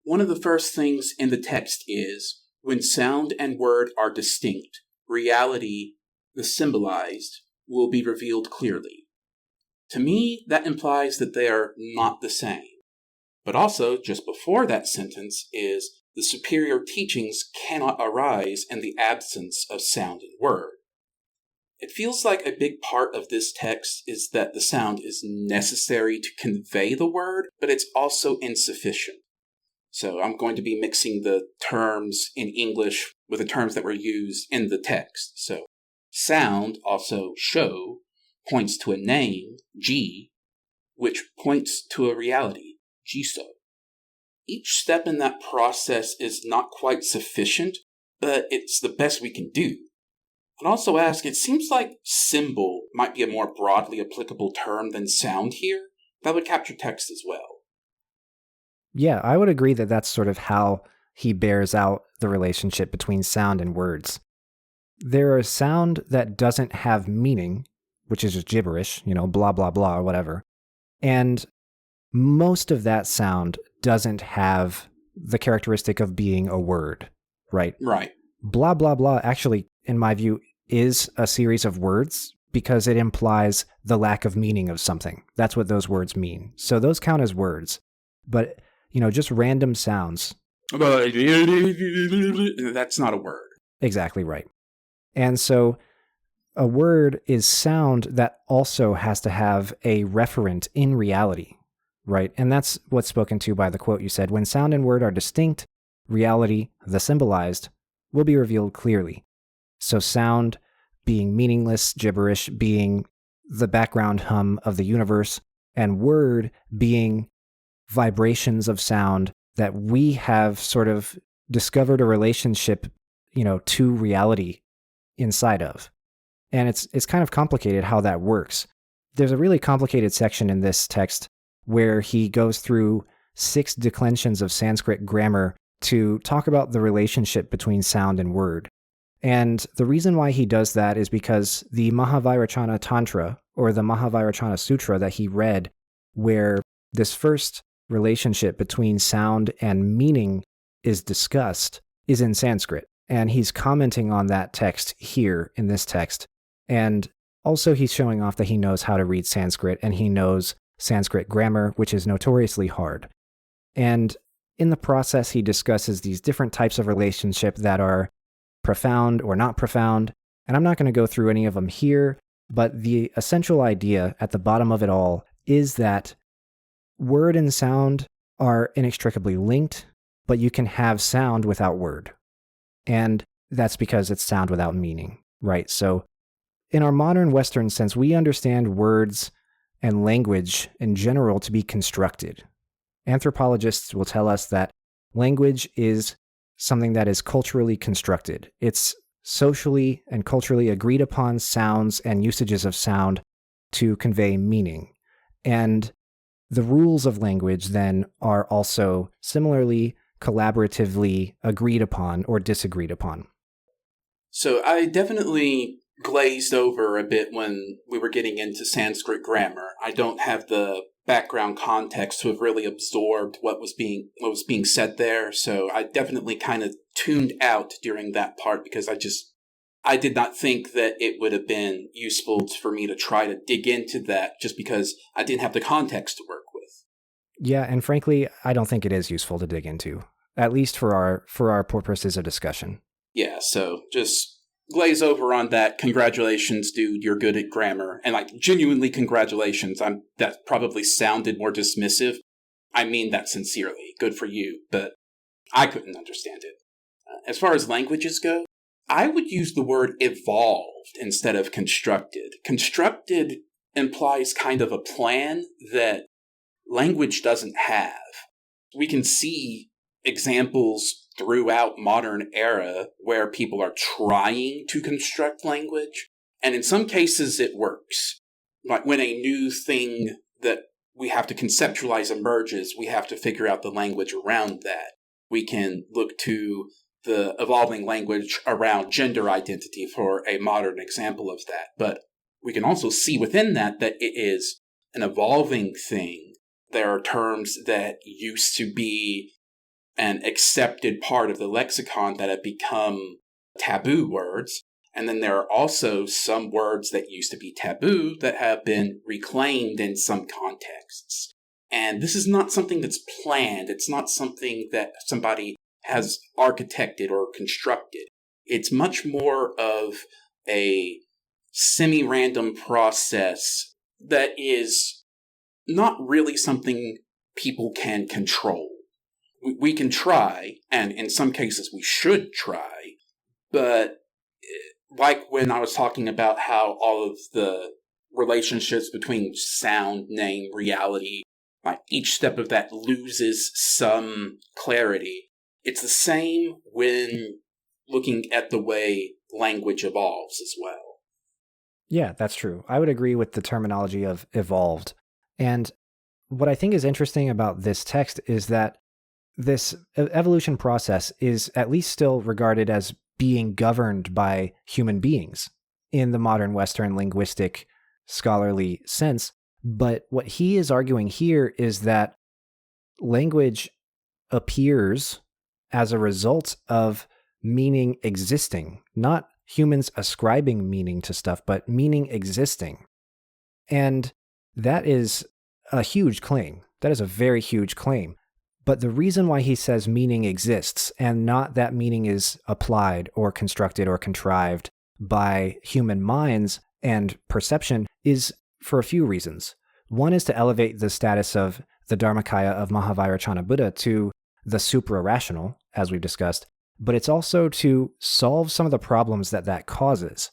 one of the first things in the text is, when sound and word are distinct, reality, the symbolized, will be revealed clearly. To me, that implies that they are not the same. But also, just before that sentence is, the superior teachings cannot arise in the absence of sound and word. It feels like a big part of this text is that the sound is necessary to convey the word, but it's also insufficient. So I'm going to be mixing the terms in English with the terms that were used in the text. So sound, also Shō, points to a name, Gi, which points to a reality, Jissō. Each step in that process is not quite sufficient, but it's the best we can do. I'd also ask, it seems like symbol might be a more broadly applicable term than sound here. That would capture text as well. Yeah, I would agree that that's sort of how he bears out the relationship between sound and words. There is sound that doesn't have meaning, which is just gibberish, blah, blah, blah, or whatever. And most of that sound doesn't have the characteristic of being a word, right? Right. Blah, blah, blah, actually, in my view, is a series of words because it implies the lack of meaning of something. That's what those words mean. So those count as words. But, just random sounds. That's not a word. Exactly right. And so a word is sound that also has to have a referent in reality, right? And that's what's spoken to by the quote you said, when sound and word are distinct, reality, the symbolized, will be revealed clearly. So sound being meaningless, gibberish being the background hum of the universe, and word being vibrations of sound that we have sort of discovered a relationship, to reality inside of. And it's kind of complicated how that works. There's a really complicated section in this text where he goes through 6 declensions of Sanskrit grammar to talk about the relationship between sound and word. And the reason why he does that is because the Mahāvairocana Tantra, or the Mahāvairocana-Sūtra that he read, where this first relationship between sound and meaning is discussed, is in Sanskrit. And he's commenting on that text here in this text. And also he's showing off that he knows how to read Sanskrit, and he knows Sanskrit grammar, which is notoriously hard. And in the process, he discusses these different types of relationship that are profound or not profound. And I'm not going to go through any of them here, but the essential idea at the bottom of it all is that word and sound are inextricably linked, but you can have sound without word. And that's because it's sound without meaning, right? So in our modern Western sense, we understand words and language in general to be constructed. Anthropologists will tell us that language is something that is culturally constructed. It's socially and culturally agreed upon sounds and usages of sound to convey meaning. And the rules of language then are also similarly collaboratively agreed upon or disagreed upon. So I definitely glazed over a bit when we were getting into Sanskrit grammar. I don't have the background context to have really absorbed what was being said there, so I definitely kind of tuned out during that part because I did not think that it would have been useful for me to try to dig into that just because I didn't have the context to work with. Yeah, and frankly, I don't think it is useful to dig into, at least for our purposes of discussion. Yeah, so just glaze over on that. Congratulations, dude, you're good at grammar. And genuinely congratulations. That probably sounded more dismissive. I mean that sincerely. Good for you, but I couldn't understand it. As far as languages go, I would use the word evolved instead of constructed. Constructed implies kind of a plan that language doesn't have. We can see examples throughout modern era where people are trying to construct language, and in some cases it works. Like when a new thing that we have to conceptualize emerges, we have to figure out the language around that. We can look to the evolving language around gender identity for a modern example of that. But we can also see within that it is an evolving thing. There are terms that used to be an accepted part of the lexicon that have become taboo words. And then there are also some words that used to be taboo that have been reclaimed in some contexts. And this is not something that's planned. It's not something that somebody has architected or constructed. It's much more of a semi-random process that is not really something people can control. We can try, and in some cases we should try, but like when I was talking about how all of the relationships between sound, name, reality, each step of that loses some clarity. It's the same when looking at the way language evolves as well. Yeah, that's true. I would agree with the terminology of evolved. And what I think is interesting about this text is that this evolution process is at least still regarded as being governed by human beings in the modern Western linguistic scholarly sense. But what he is arguing here is that language appears as a result of meaning existing, not humans ascribing meaning to stuff, but meaning existing. And that is a huge claim. That is a very huge claim. But the reason why he says meaning exists and not that meaning is applied or constructed or contrived by human minds and perception is for a few reasons. One is to elevate the status of the Dharmakaya of Mahāvairocana Buddha to the supra-rational, as we've discussed, but it's also to solve some of the problems that causes.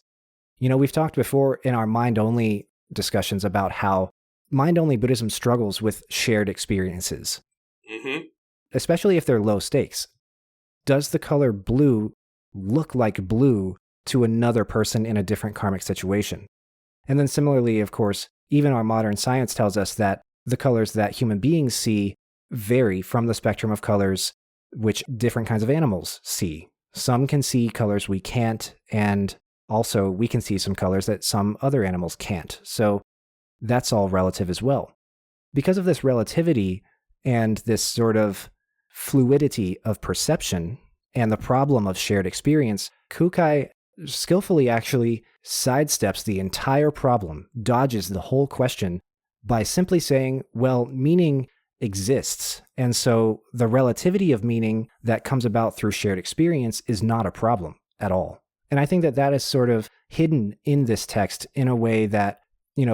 We've talked before in our mind-only discussions about how mind-only Buddhism struggles with shared experiences. Mm-hmm. Especially if they're low stakes. Does the color blue look like blue to another person in a different karmic situation? And then similarly, of course, even our modern science tells us that the colors that human beings see vary from the spectrum of colors which different kinds of animals see. Some can see colors we can't, and also we can see some colors that some other animals can't. So that's all relative as well. Because of this relativity, and this sort of fluidity of perception and the problem of shared experience, Kukai skillfully actually sidesteps the entire problem, dodges the whole question by simply saying, well, meaning exists. And so the relativity of meaning that comes about through shared experience is not a problem at all. And I think that is sort of hidden in this text in a way that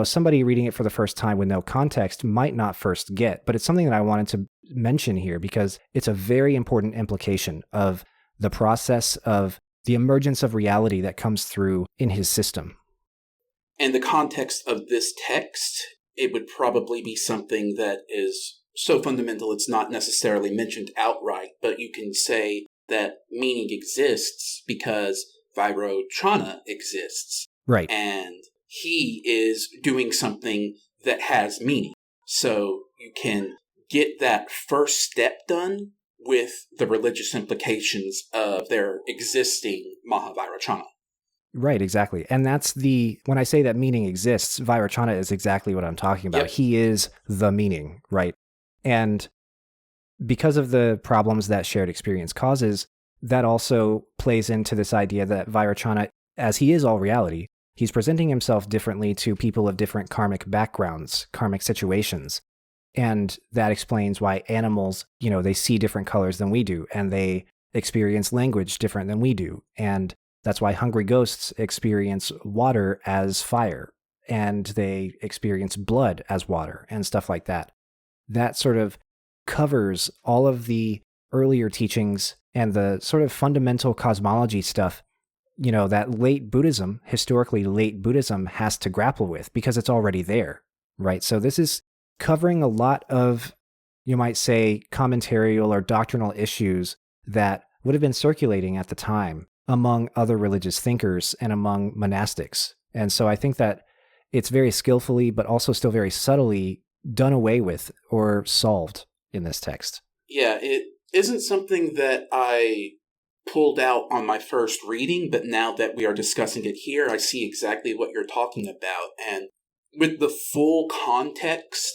somebody reading it for the first time with no context might not first get, but it's something that I wanted to mention here because it's a very important implication of the process of the emergence of reality that comes through in his system. In the context of this text, it would probably be something that is so fundamental it's not necessarily mentioned outright, but you can say that meaning exists because Vairocana exists. Right. And he is doing something that has meaning. So you can get that first step done with the religious implications of their existing Mahāvairocana. Right, exactly. And when I say that meaning exists, Vairocana is exactly what I'm talking about. Yep. He is the meaning, right? And because of the problems that shared experience causes, that also plays into this idea that Vairocana, as he is all reality, he's presenting himself differently to people of different karmic backgrounds, karmic situations. And that explains why animals, they see different colors than we do, and they experience language different than we do. And that's why hungry ghosts experience water as fire, and they experience blood as water, and stuff like that. That sort of covers all of the earlier teachings and the sort of fundamental cosmology stuff, that historically late Buddhism has to grapple with because it's already there, right? So this is covering a lot of, you might say, commentarial or doctrinal issues that would have been circulating at the time among other religious thinkers and among monastics. And so I think that it's very skillfully, but also still very subtly done away with or solved in this text. Yeah, it isn't something that I pulled out on my first reading, but now that we are discussing it here, I see exactly what you're talking about. And with the full context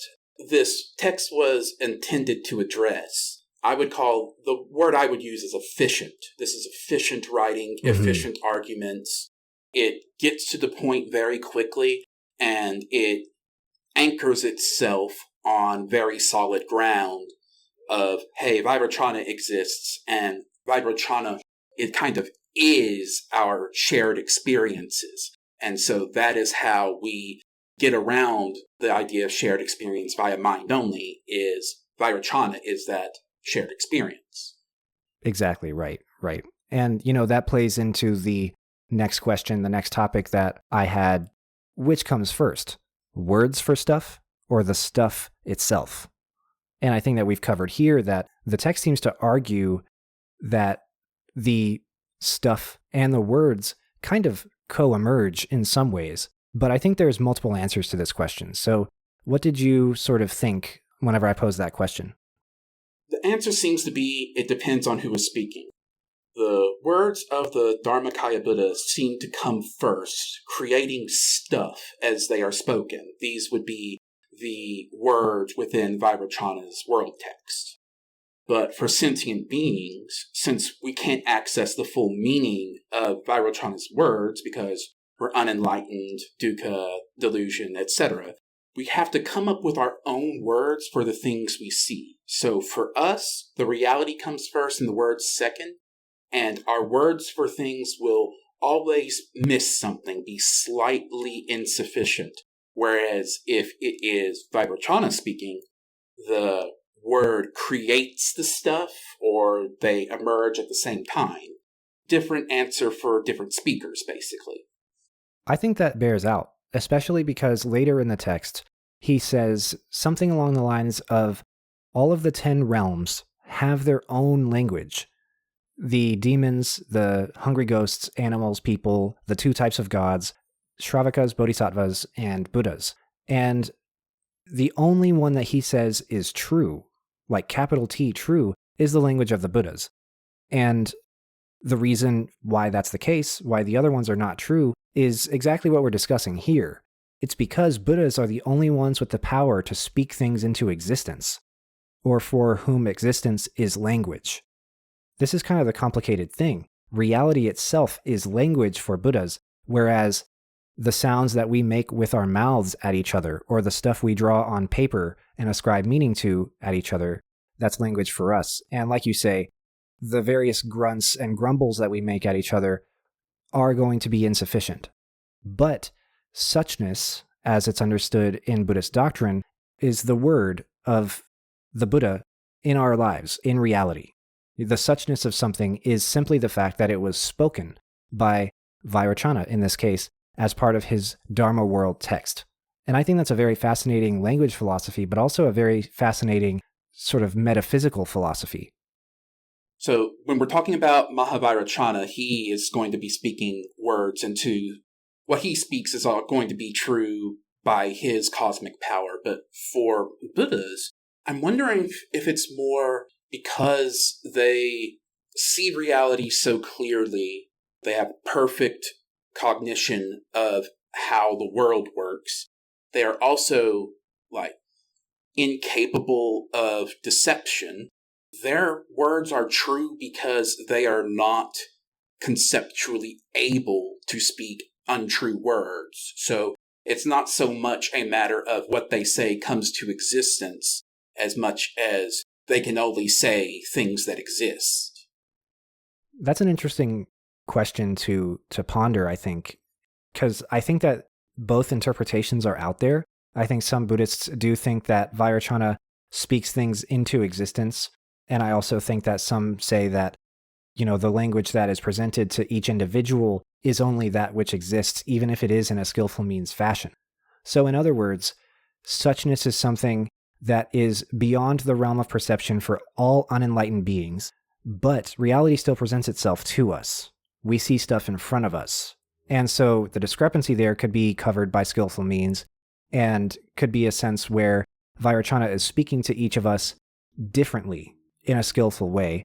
this text was intended to address, I would call, the word I would use is efficient. This is efficient writing, efficient arguments. It gets to the point very quickly, and it anchors itself on very solid ground of, hey, Vairocana exists, and Vairocana, it kind of is our shared experiences. And so that is how we get around the idea of shared experience via mind only, is Vairocana is that shared experience. Exactly, right. And, that plays into the next question, the next topic that I had. Which comes first? Words for stuff or the stuff itself? And I think that we've covered here that the text seems to argue that the stuff and the words kind of co-emerge in some ways. But I think there's multiple answers to this question. So what did you sort of think whenever I posed that question? The answer seems to be, it depends on who is speaking. The words of the Dharmakaya Buddha seem to come first, creating stuff as they are spoken. These would be the words within Vairocana's world text. But for sentient beings, since we can't access the full meaning of Vairocana's words because we're unenlightened, dukkha, delusion, etc., we have to come up with our own words for the things we see. So for us, the reality comes first and the words second, and our words for things will always miss something, be slightly insufficient. Whereas if it is Vairocana speaking, the word creates the stuff, or they emerge at the same time. Different answer for different speakers, basically. I think that bears out, especially because later in the text, he says something along the lines of, all of the 10 realms have their own language. The demons, the hungry ghosts, animals, people, the 2 types of gods, Shravakas, Bodhisattvas, and Buddhas. And the only one that he says is true, like capital T true, is the language of the Buddhas. And the reason why that's the case, why the other ones are not true, is exactly what we're discussing here. It's because Buddhas are the only ones with the power to speak things into existence, or for whom existence is language. This is kind of the complicated thing. Reality itself is language for Buddhas, whereas the sounds that we make with our mouths at each other, or the stuff we draw on paper and ascribe meaning to at each other, that's language for us. And like you say, the various grunts and grumbles that we make at each other are going to be insufficient. But suchness, as it's understood in Buddhist doctrine, is the word of the Buddha in our lives, in reality. The suchness of something is simply the fact that it was spoken by Vairocana, in this case, as part of his Dharma world text. And I think that's a very fascinating language philosophy, but also a very fascinating sort of metaphysical philosophy. So when we're talking about Mahāvairocana, he is going to be speaking words into what he speaks is all going to be true by his cosmic power. But for Buddhas, I'm wondering if it's more because they see reality so clearly, they have perfect cognition of how the world works. They are also like incapable of deception. Their words are true because they are not conceptually able to speak untrue words. So it's not so much a matter of what they say comes to existence as much as they can only say things that exist. That's an interesting question to ponder, I think, because I think that both interpretations are out there. I think some Buddhists do think that Vairocana speaks things into existence, and I also think that some say that, the language that is presented to each individual is only that which exists, even if it is in a skillful means fashion. So in other words, suchness is something that is beyond the realm of perception for all unenlightened beings, but reality still presents itself to us. We see stuff in front of us. And so the discrepancy there could be covered by skillful means, and could be a sense where Vairocana is speaking to each of us differently in a skillful way.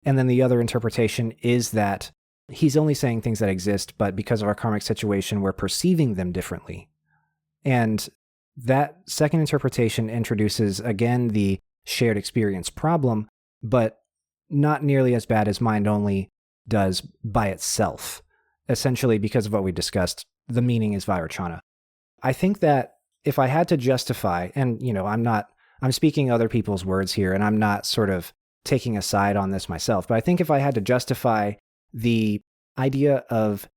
And then the other interpretation is that he's only saying things that exist, but because of our karmic situation, we're perceiving them differently. And that second interpretation introduces, again, the shared experience problem, but not nearly as bad as mind only does by itself. Essentially, because of what we discussed, the meaning is Vairocana. I think that if I had to justify, and I'm speaking other people's words here, and I'm not sort of taking a side on this myself, but I think if I had to justify the idea of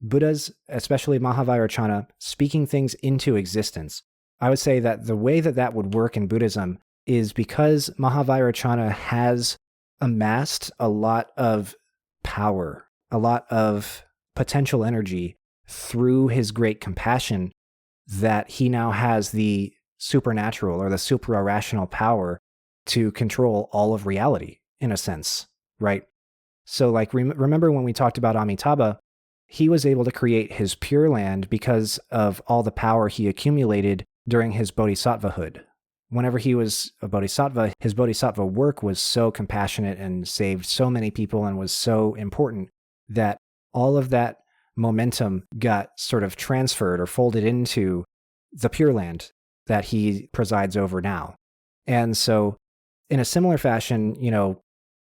Buddhas, especially Mahāvairocana, speaking things into existence, I would say that the way that would work in Buddhism is because Mahāvairocana has amassed a lot of power, a lot of potential energy through his great compassion, that he now has the supernatural or the supra-rational power to control all of reality, in a sense, right? So remember when we talked about Amitabha, he was able to create his Pure Land because of all the power he accumulated during his bodhisattvahood. Whenever he was a bodhisattva, his bodhisattva work was so compassionate and saved so many people and was so important that all of that momentum got sort of transferred or folded into the Pure Land that he presides over now. And so in a similar fashion,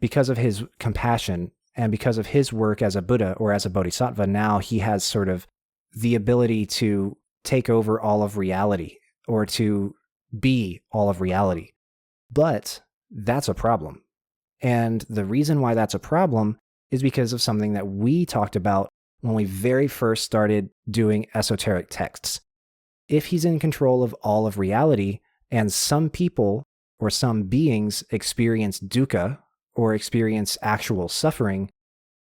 because of his compassion and because of his work as a Buddha or as a bodhisattva, now he has sort of the ability to take over all of reality or to be all of reality. But that's a problem. And the reason why that's a problem is because of something that we talked about when we very first started doing esoteric texts. If he's in control of all of reality, and some people or some beings experience dukkha or experience actual suffering,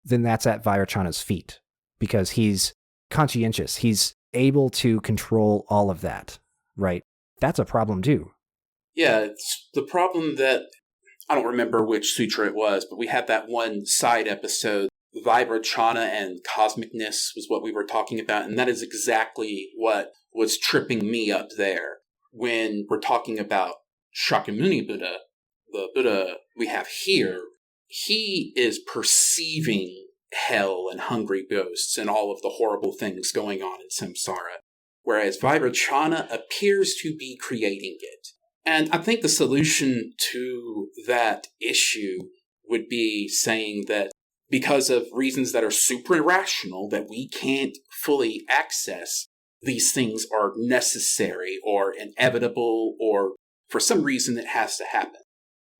then that's at Vairocana's feet, because he's conscientious. He's able to control all of that, right? That's a problem too. Yeah, it's the problem that, I don't remember which sutra it was, but we had that one side episode, Vairocana and cosmicness was what we were talking about, and that is exactly what was tripping me up there. When we're talking about Shakyamuni Buddha, the Buddha we have here, he is perceiving hell and hungry ghosts and all of the horrible things going on in samsara, whereas Vairocana appears to be creating it. And I think the solution to that issue would be saying that because of reasons that are super irrational that we can't fully access, these things are necessary or inevitable, or for some reason it has to happen.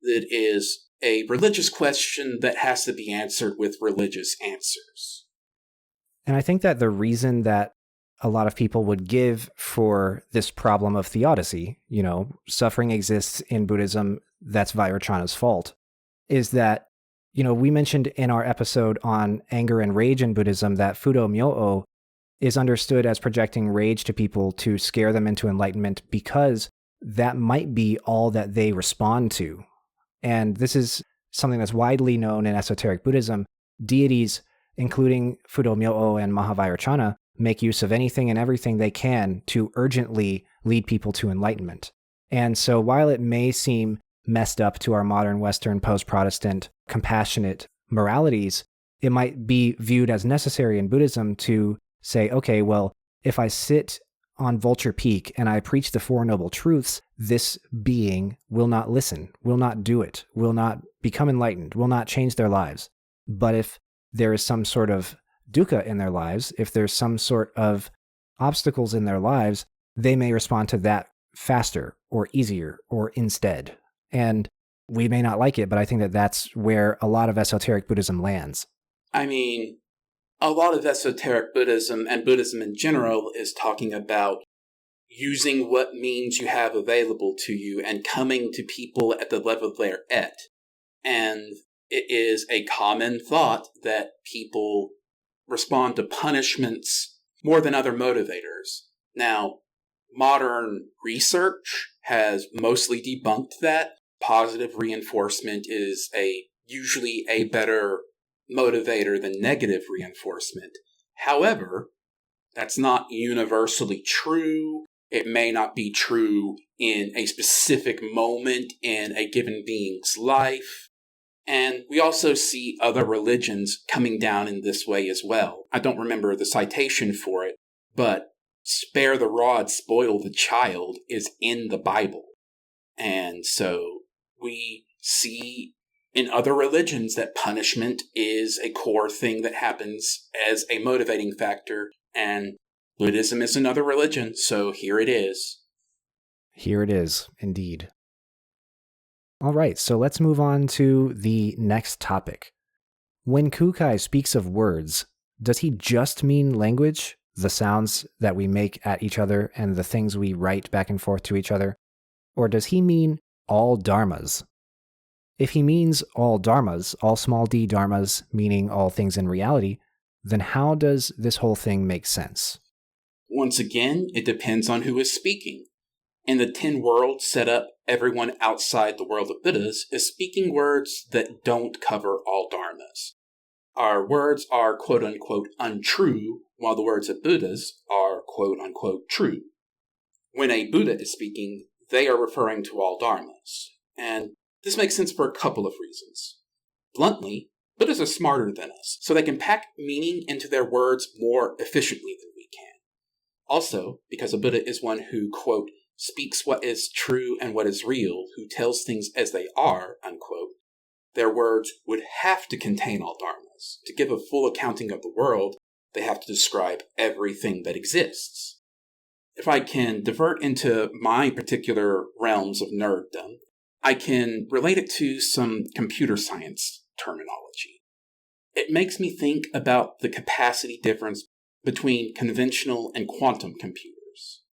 It is a religious question that has to be answered with religious answers. And I think that the reason that a lot of people would give for this problem of theodicy, suffering exists in Buddhism, that's Vairocana's fault, is that, we mentioned in our episode on anger and rage in Buddhism that Fudo Myo-o is understood as projecting rage to people to scare them into enlightenment because that might be all that they respond to. And this is something that's widely known in esoteric Buddhism. Deities, including Fudo Myo-o and Mahāvairocana, make use of anything and everything they can to urgently lead people to enlightenment. And so while it may seem messed up to our modern Western post-Protestant compassionate moralities, it might be viewed as necessary in Buddhism to say, okay, well, if I sit on Vulture Peak and I preach the Four Noble Truths, this being will not listen, will not do it, will not become enlightened, will not change their lives. But if there is some sort of dukkha in their lives, if there's some sort of obstacles in their lives, they may respond to that faster or easier or instead. And we may not like it, but I think that that's where a lot of esoteric Buddhism lands. I mean, a lot of esoteric Buddhism and Buddhism in general is talking about using what means you have available to you and coming to people at the level they're at. And it is a common thought that people respond to punishments more than other motivators. Now, modern research has mostly debunked that. Positive reinforcement is usually a better motivator than negative reinforcement. However, that's not universally true. It may not be true in a specific moment in a given being's life. And we also see other religions coming down in this way as well. I don't remember the citation for it, but spare the rod, spoil the child is in the Bible. And so we see in other religions that punishment is a core thing that happens as a motivating factor, and Buddhism is another religion, so here it is. Here it is, indeed. All right, so let's move on to the next topic. When Kukai speaks of words, does he just mean language, the sounds that we make at each other and the things we write back and forth to each other? Or does he mean all dharmas? If he means all dharmas, all small d dharmas, meaning all things in reality, then how does this whole thing make sense? Once again, it depends on who is speaking. In the 10 worlds set up, everyone outside the world of Buddhas is speaking words that don't cover all dharmas. Our words are quote-unquote untrue, while the words of Buddhas are quote-unquote true. When a Buddha is speaking, they are referring to all dharmas. And this makes sense for a couple of reasons. Bluntly, Buddhas are smarter than us, so they can pack meaning into their words more efficiently than we can. Also, because a Buddha is one who, quote, speaks what is true and what is real, who tells things as they are, unquote, their words would have to contain all dharmas. To give a full accounting of the world, they have to describe everything that exists. If I can divert into my particular realms of nerddom, I can relate it to some computer science terminology. It makes me think about the capacity difference between conventional and quantum computers.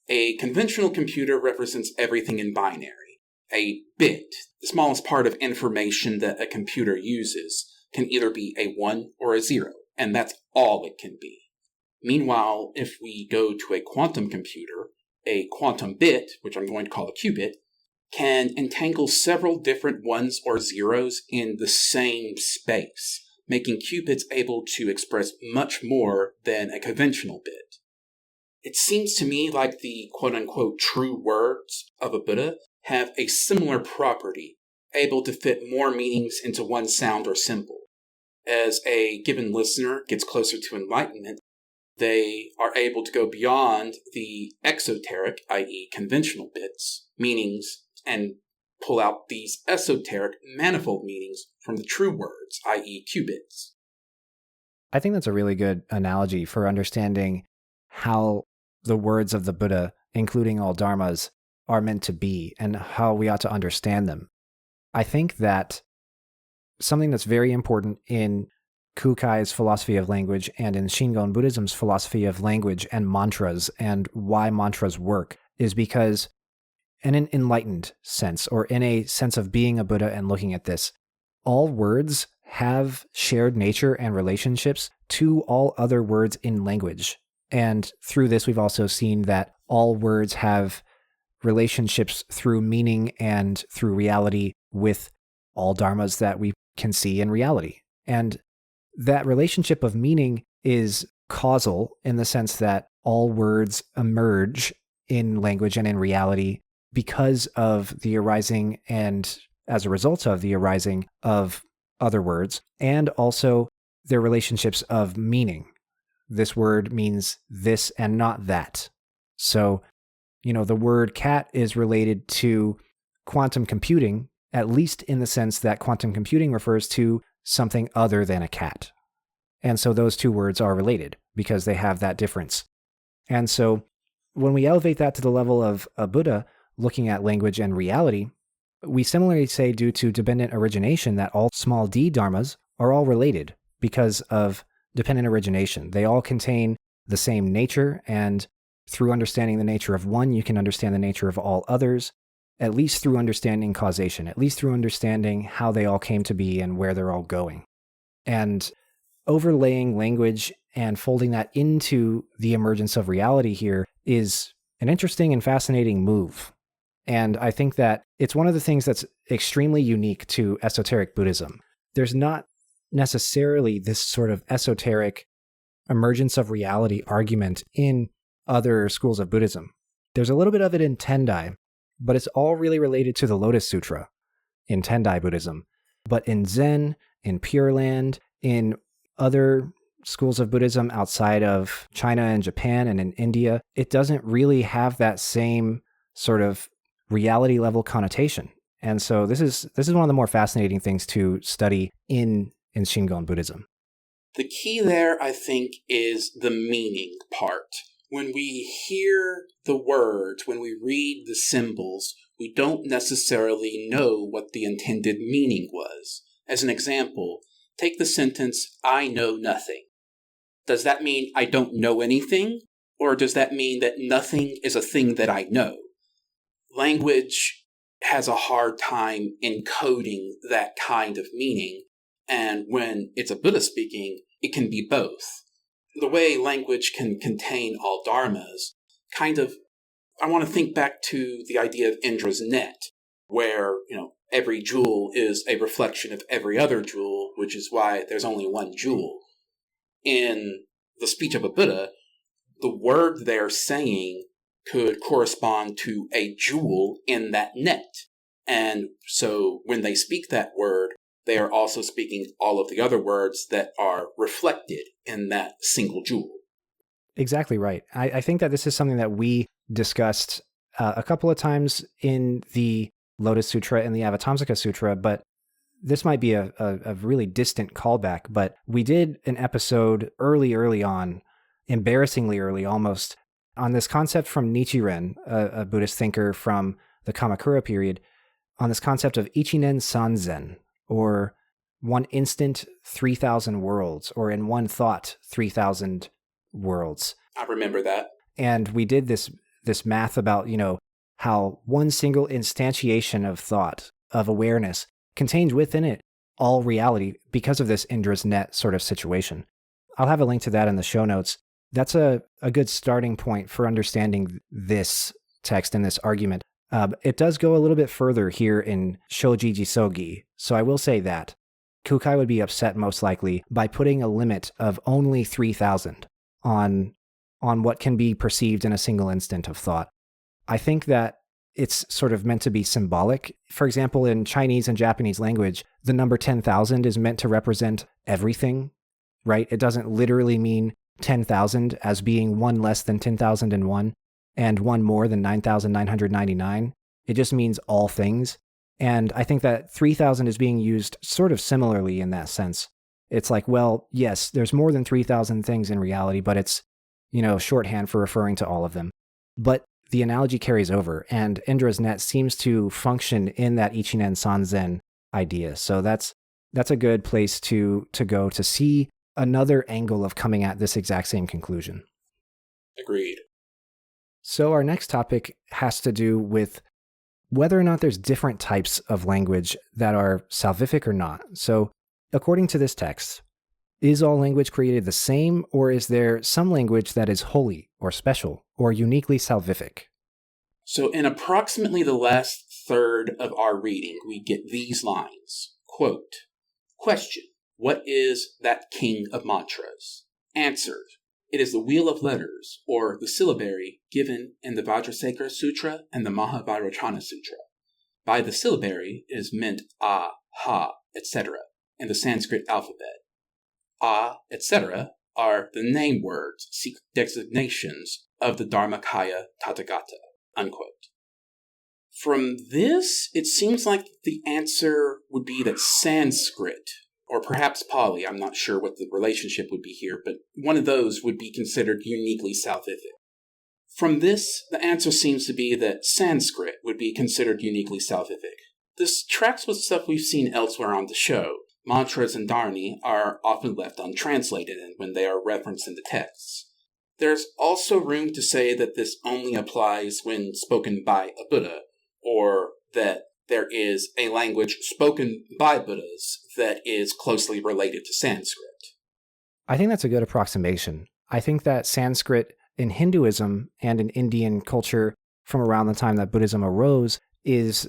A conventional computer represents everything in binary. A bit, the smallest part of information that a computer uses, can either be a 1 or a 0, and that's all it can be. Meanwhile, if we go to a quantum computer, a quantum bit, which I'm going to call a qubit, can entangle several different 1s or 0s in the same space, making qubits able to express much more than a conventional bit. It seems to me like the quote-unquote true words of a Buddha have a similar property, able to fit more meanings into one sound or symbol. As a given listener gets closer to enlightenment, they are able to go beyond the exoteric, i.e. conventional bits, meanings, and pull out these esoteric, manifold meanings from the true words, i.e. qubits. I think that's a really good analogy for understanding how the words of the Buddha, including all dharmas, are meant to be and how we ought to understand them. I think that something that's very important in Kūkai's philosophy of language and in Shingon Buddhism's philosophy of language and mantras and why mantras work is because in an enlightened sense, or in a sense of being a Buddha and looking at this, all words have shared nature and relationships to all other words in language. And through this, we've also seen that all words have relationships through meaning and through reality with all dharmas that we can see in reality. And that relationship of meaning is causal in the sense that all words emerge in language and in reality because of the arising and as a result of the arising of other words, and also their relationships of meaning. this word means this and not that. So, the word cat is related to quantum computing, at least in the sense that quantum computing refers to something other than a cat. And so those two words are related because they have that difference. And so when we elevate that to the level of a Buddha looking at language and reality, we similarly say due to dependent origination that all small d dharmas are all related because of dependent origination. They all contain the same nature, and through understanding the nature of one, you can understand the nature of all others, at least through understanding causation, at least through understanding how they all came to be and where they're all going. And overlaying language and folding that into the emergence of reality here is an interesting and fascinating move. And I think that it's one of the things that's extremely unique to esoteric Buddhism. There's not necessarily this sort of esoteric emergence of reality argument in other schools of Buddhism. There's a little bit of it in Tendai, but it's all really related to the Lotus Sutra in Tendai Buddhism. But in Zen, in Pure Land, in other schools of Buddhism outside of China and Japan and in India, it doesn't really have that same sort of reality level connotation. And so this is one of the more fascinating things to study in Shingon Buddhism. The key there, I think, is the meaning part. When we hear the words, when we read the symbols, we don't necessarily know what the intended meaning was. As an example, take the sentence, "I know nothing." Does that mean I don't know anything? Or does that mean that nothing is a thing that I know? Language has a hard time encoding that kind of meaning, and when it's a Buddha speaking, it can be both. The way language can contain all dharmas, I want to think back to the idea of Indra's net, where, every jewel is a reflection of every other jewel, which is why there's only one jewel. In the speech of a Buddha, the word they're saying could correspond to a jewel in that net. And so when they speak that word, they are also speaking all of the other words that are reflected in that single jewel. Exactly right. I think that this is something that we discussed a couple of times in the Lotus Sutra and the Avatamsaka Sutra, but this might be a really distant callback, but we did an episode early on, embarrassingly early almost, on this concept from Nichiren, a Buddhist thinker from the Kamakura period, on this concept of Ichinen Sanzen, or one instant, 3,000 worlds, or in one thought, 3,000 worlds. I remember that. And we did this math about, how one single instantiation of thought, of awareness, contains within it all reality because of this Indra's net sort of situation. I'll have a link to that in the show notes. That's a good starting point for understanding this text and this argument. It does go a little bit further here in Shōji Jissō Gi, so I will say that. Kukai would be upset most likely by putting a limit of only 3,000 on what can be perceived in a single instant of thought. I think that it's sort of meant to be symbolic. For example, in Chinese and Japanese language, the number 10,000 is meant to represent everything, right? It doesn't literally mean 10,000 as being one less than 10,001 and one more than 9,999. It just means all things. And I think that 3,000 is being used sort of similarly in that sense. It's like, well, yes, there's more than 3,000 things in reality, but it's, shorthand for referring to all of them. But the analogy carries over, and Indra's net seems to function in that Ichinen Sanzen idea. So that's a good place to go to see another angle of coming at this exact same conclusion. Agreed. So our next topic has to do with whether or not there's different types of language that are salvific or not. So according to this text, is all language created the same, or is there some language that is holy or special or uniquely salvific? So in approximately the last third of our reading, we get these lines. Quote, "Question, what is that king of mantras? Answered, it is the wheel of letters, or the syllabary given in the Vajrasekhara Sutra and the Mahāvairocana-Sūtra. By the syllabary is meant a, ha, etc. in the Sanskrit alphabet. A, etc. are the name words, designations of the Dharmakaya Tathagata, unquote. From this, it seems like the answer would be that Sanskrit, or perhaps Pali, I'm not sure what the relationship would be here, but one of those would be considered uniquely salvific. From this, the answer seems to be that Sanskrit would be considered uniquely salvific. This tracks with stuff we've seen elsewhere on the show. Mantras and dharani are often left untranslated when they are referenced in the texts. There's also room to say that this only applies when spoken by a Buddha, or that there is a language spoken by Buddhas that is closely related to Sanskrit. I think that's a good approximation. I think that Sanskrit in Hinduism and in Indian culture from around the time that Buddhism arose is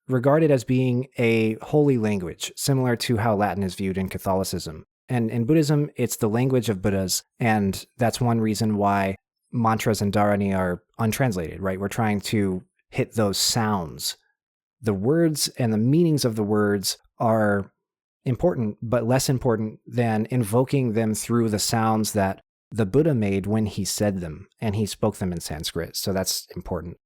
regarded as being a holy language, similar to how Latin is viewed in Catholicism. And in Buddhism, it's the language of Buddhas, and that's one reason why mantras and dharani are untranslated, right? We're trying to hit those sounds. The words and the meanings of the words are important, but less important than invoking them through the sounds that the Buddha made when he said them, and he spoke them in Sanskrit, so that's important.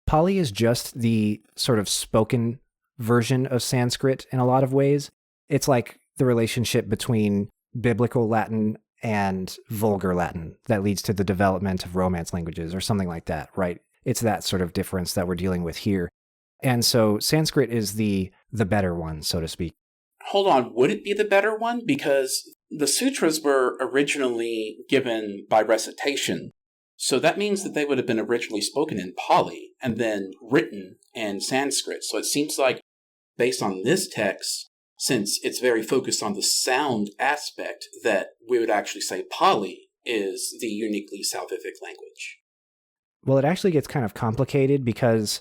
Pali is just the sort of spoken version of Sanskrit in a lot of ways. It's like the relationship between biblical Latin and vulgar Latin that leads to the development of Romance languages or something like that, right? It's that sort of difference that we're dealing with here. And so Sanskrit is the better one, so to speak. Hold on, would it be the better one? Because the sutras were originally given by recitation. So that means that they would have been originally spoken in Pali and then written in Sanskrit. So it seems like, based on this text, since it's very focused on the sound aspect, that we would actually say Pali is the uniquely salvific language. Well, it actually gets kind of complicated because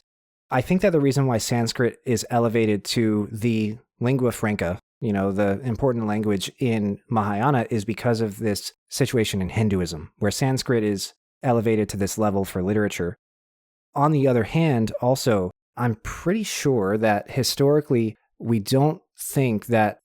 I think that the reason why Sanskrit is elevated to the lingua franca, the important language in Mahayana, is because of this situation in Hinduism, where Sanskrit is elevated to this level for literature. On the other hand, also, I'm pretty sure that historically, we don't think that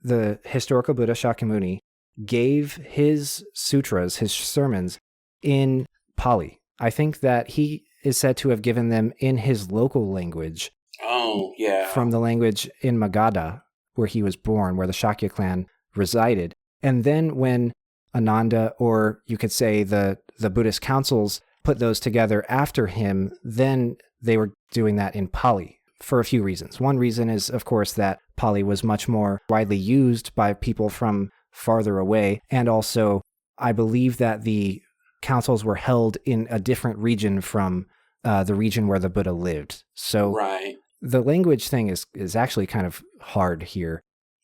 the historical Buddha Shakyamuni gave his sutras, his sermons, in Pali. I think that he is said to have given them in his local language. Oh, yeah. From the language in Magadha, where he was born, where the Shakya clan resided. And then when Ananda, or you could say the Buddhist councils, put those together after him, then they were doing that in Pali for a few reasons. One reason is, of course, that Pali was much more widely used by people from farther away. And also, I believe that the councils were held in a different region from the region where the Buddha lived. So right. The language thing is actually kind of hard here.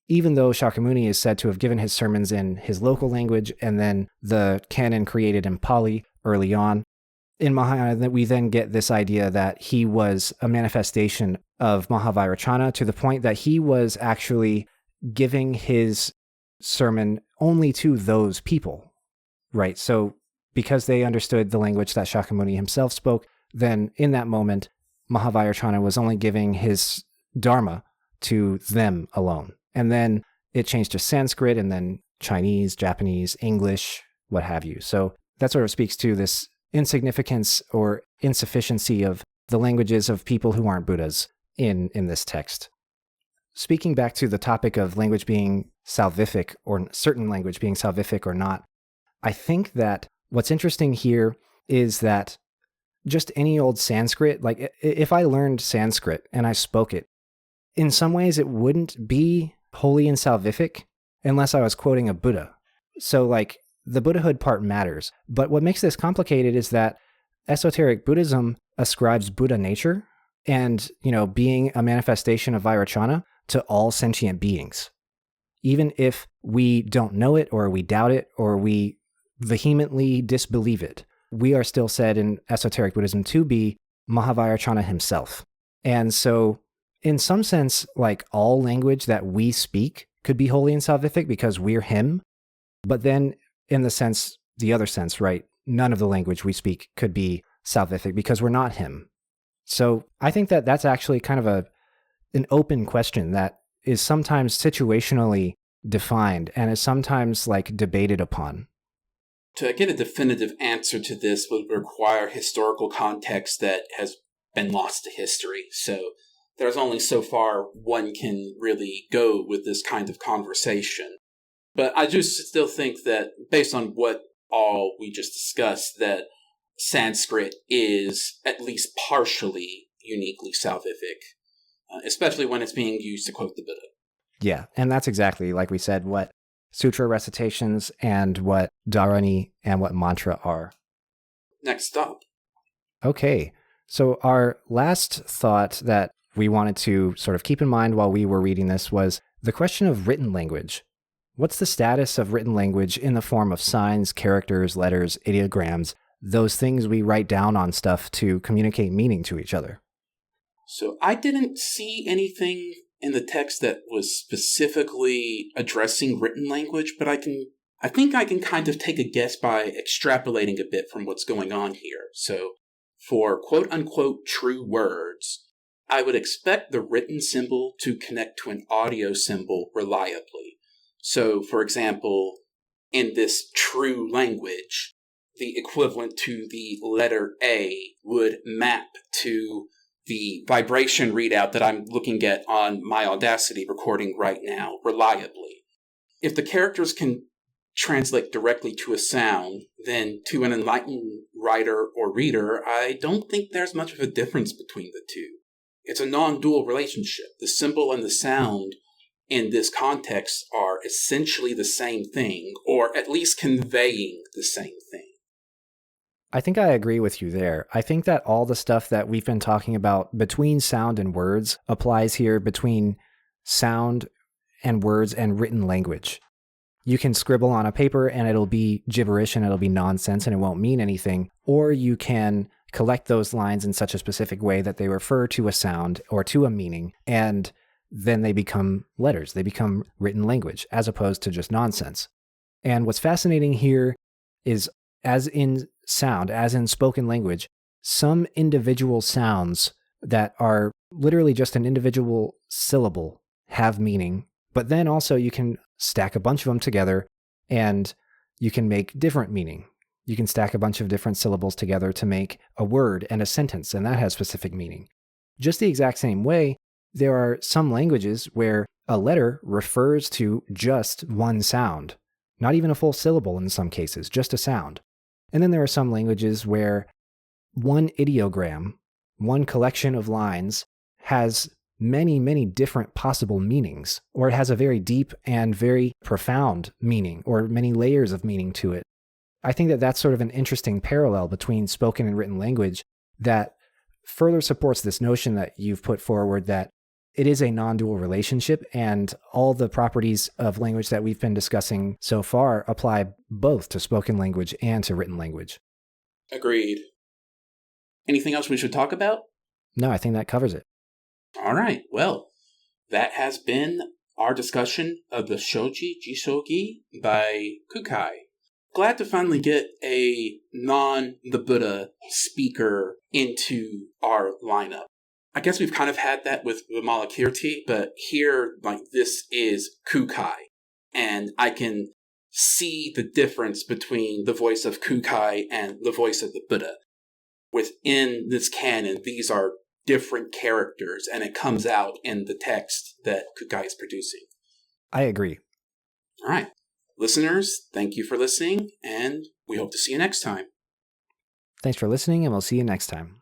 Even though Shakyamuni is said to have given his sermons in his local language and then the canon created in Pali early on, in Mahayana, we then get this idea that he was a manifestation of Mahāvairocana to the point that he was actually giving his sermon only to those people, right? So because they understood the language that Shakyamuni himself spoke, then in that moment, Mahāvairocana was only giving his dharma to them alone. And then it changed to Sanskrit and then Chinese, Japanese, English, what have you. So that sort of speaks to this insignificance or insufficiency of the languages of people who aren't Buddhas in this text. Speaking back to the topic of language being salvific, or certain language being salvific or not, I think that what's interesting here is that just any old Sanskrit, like if I learned Sanskrit and I spoke it, in some ways it wouldn't be holy and salvific unless I was quoting a Buddha. So like the Buddhahood part matters. But what makes this complicated is that esoteric Buddhism ascribes Buddha nature and, being a manifestation of Vairocana to all sentient beings. Even if we don't know it or we doubt it or we vehemently disbelieve it, we are still said in esoteric Buddhism to be Mahāvairocana himself. And so in some sense, like all language that we speak could be holy and salvific because we're him. But then in the other sense, right, none of the language we speak could be salvific because we're not him. So I think that that's actually kind of an open question that is sometimes situationally defined and is sometimes like debated upon. To get a definitive answer to this would require historical context that has been lost to history. So there's only so far one can really go with this kind of conversation. But I do still think that, based on what all we just discussed, that Sanskrit is at least partially uniquely salvific, especially when it's being used to quote the Buddha. Yeah, and that's exactly, like we said, what sutra recitations and what dharani and what mantra are. Next stop. Okay, so our last thought that we wanted to sort of keep in mind while we were reading this was the question of written language. What's the status of written language in the form of signs, characters, letters, ideograms, those things we write down on stuff to communicate meaning to each other? So I didn't see anything in the text that was specifically addressing written language, but I think I can kind of take a guess by extrapolating a bit from what's going on here. So for quote-unquote true words, I would expect the written symbol to connect to an audio symbol reliably. So, for example, in this true language, the equivalent to the letter A would map to the vibration readout that I'm looking at on my Audacity recording right now reliably. If the characters can translate directly to a sound, then to an enlightened writer or reader, I don't think there's much of a difference between the two. It's a non-dual relationship. The symbol and the sound in this context are essentially the same thing, or at least conveying the same thing. I think I agree with you there. I think that all the stuff that we've been talking about between sound and words applies here between sound and words and written language. You can scribble on a paper and it'll be gibberish and it'll be nonsense and it won't mean anything, or you can collect those lines in such a specific way that they refer to a sound or to a meaning, and then they become letters. They become written language as opposed to just nonsense. And what's fascinating here is, as in sound, as in spoken language, some individual sounds that are literally just an individual syllable have meaning, but then also you can stack a bunch of them together and you can make different meaning. You can stack a bunch of different syllables together to make a word and a sentence, and that has specific meaning. Just the exact same way, there are some languages where a letter refers to just one sound, not even a full syllable in some cases, just a sound. And then there are some languages where one ideogram, one collection of lines, has many, many different possible meanings, or it has a very deep and very profound meaning, or many layers of meaning to it. I think that that's sort of an interesting parallel between spoken and written language that further supports this notion that you've put forward that it is a non-dual relationship, and all the properties of language that we've been discussing so far apply both to spoken language and to written language. Agreed. Anything else we should talk about? No, I think that covers it. All right. Well, that has been our discussion of the Shōji Jissō Gi by Kukai. Glad to finally get a non-the Buddha speaker into our lineup. I guess we've kind of had that with Vimalakirti, but here, this is Kukai. And I can see the difference between the voice of Kukai and the voice of the Buddha. Within this canon, these are different characters, and it comes out in the text that Kukai is producing. I agree. All right. Listeners, thank you for listening, and we hope to see you next time. Thanks for listening, and we'll see you next time.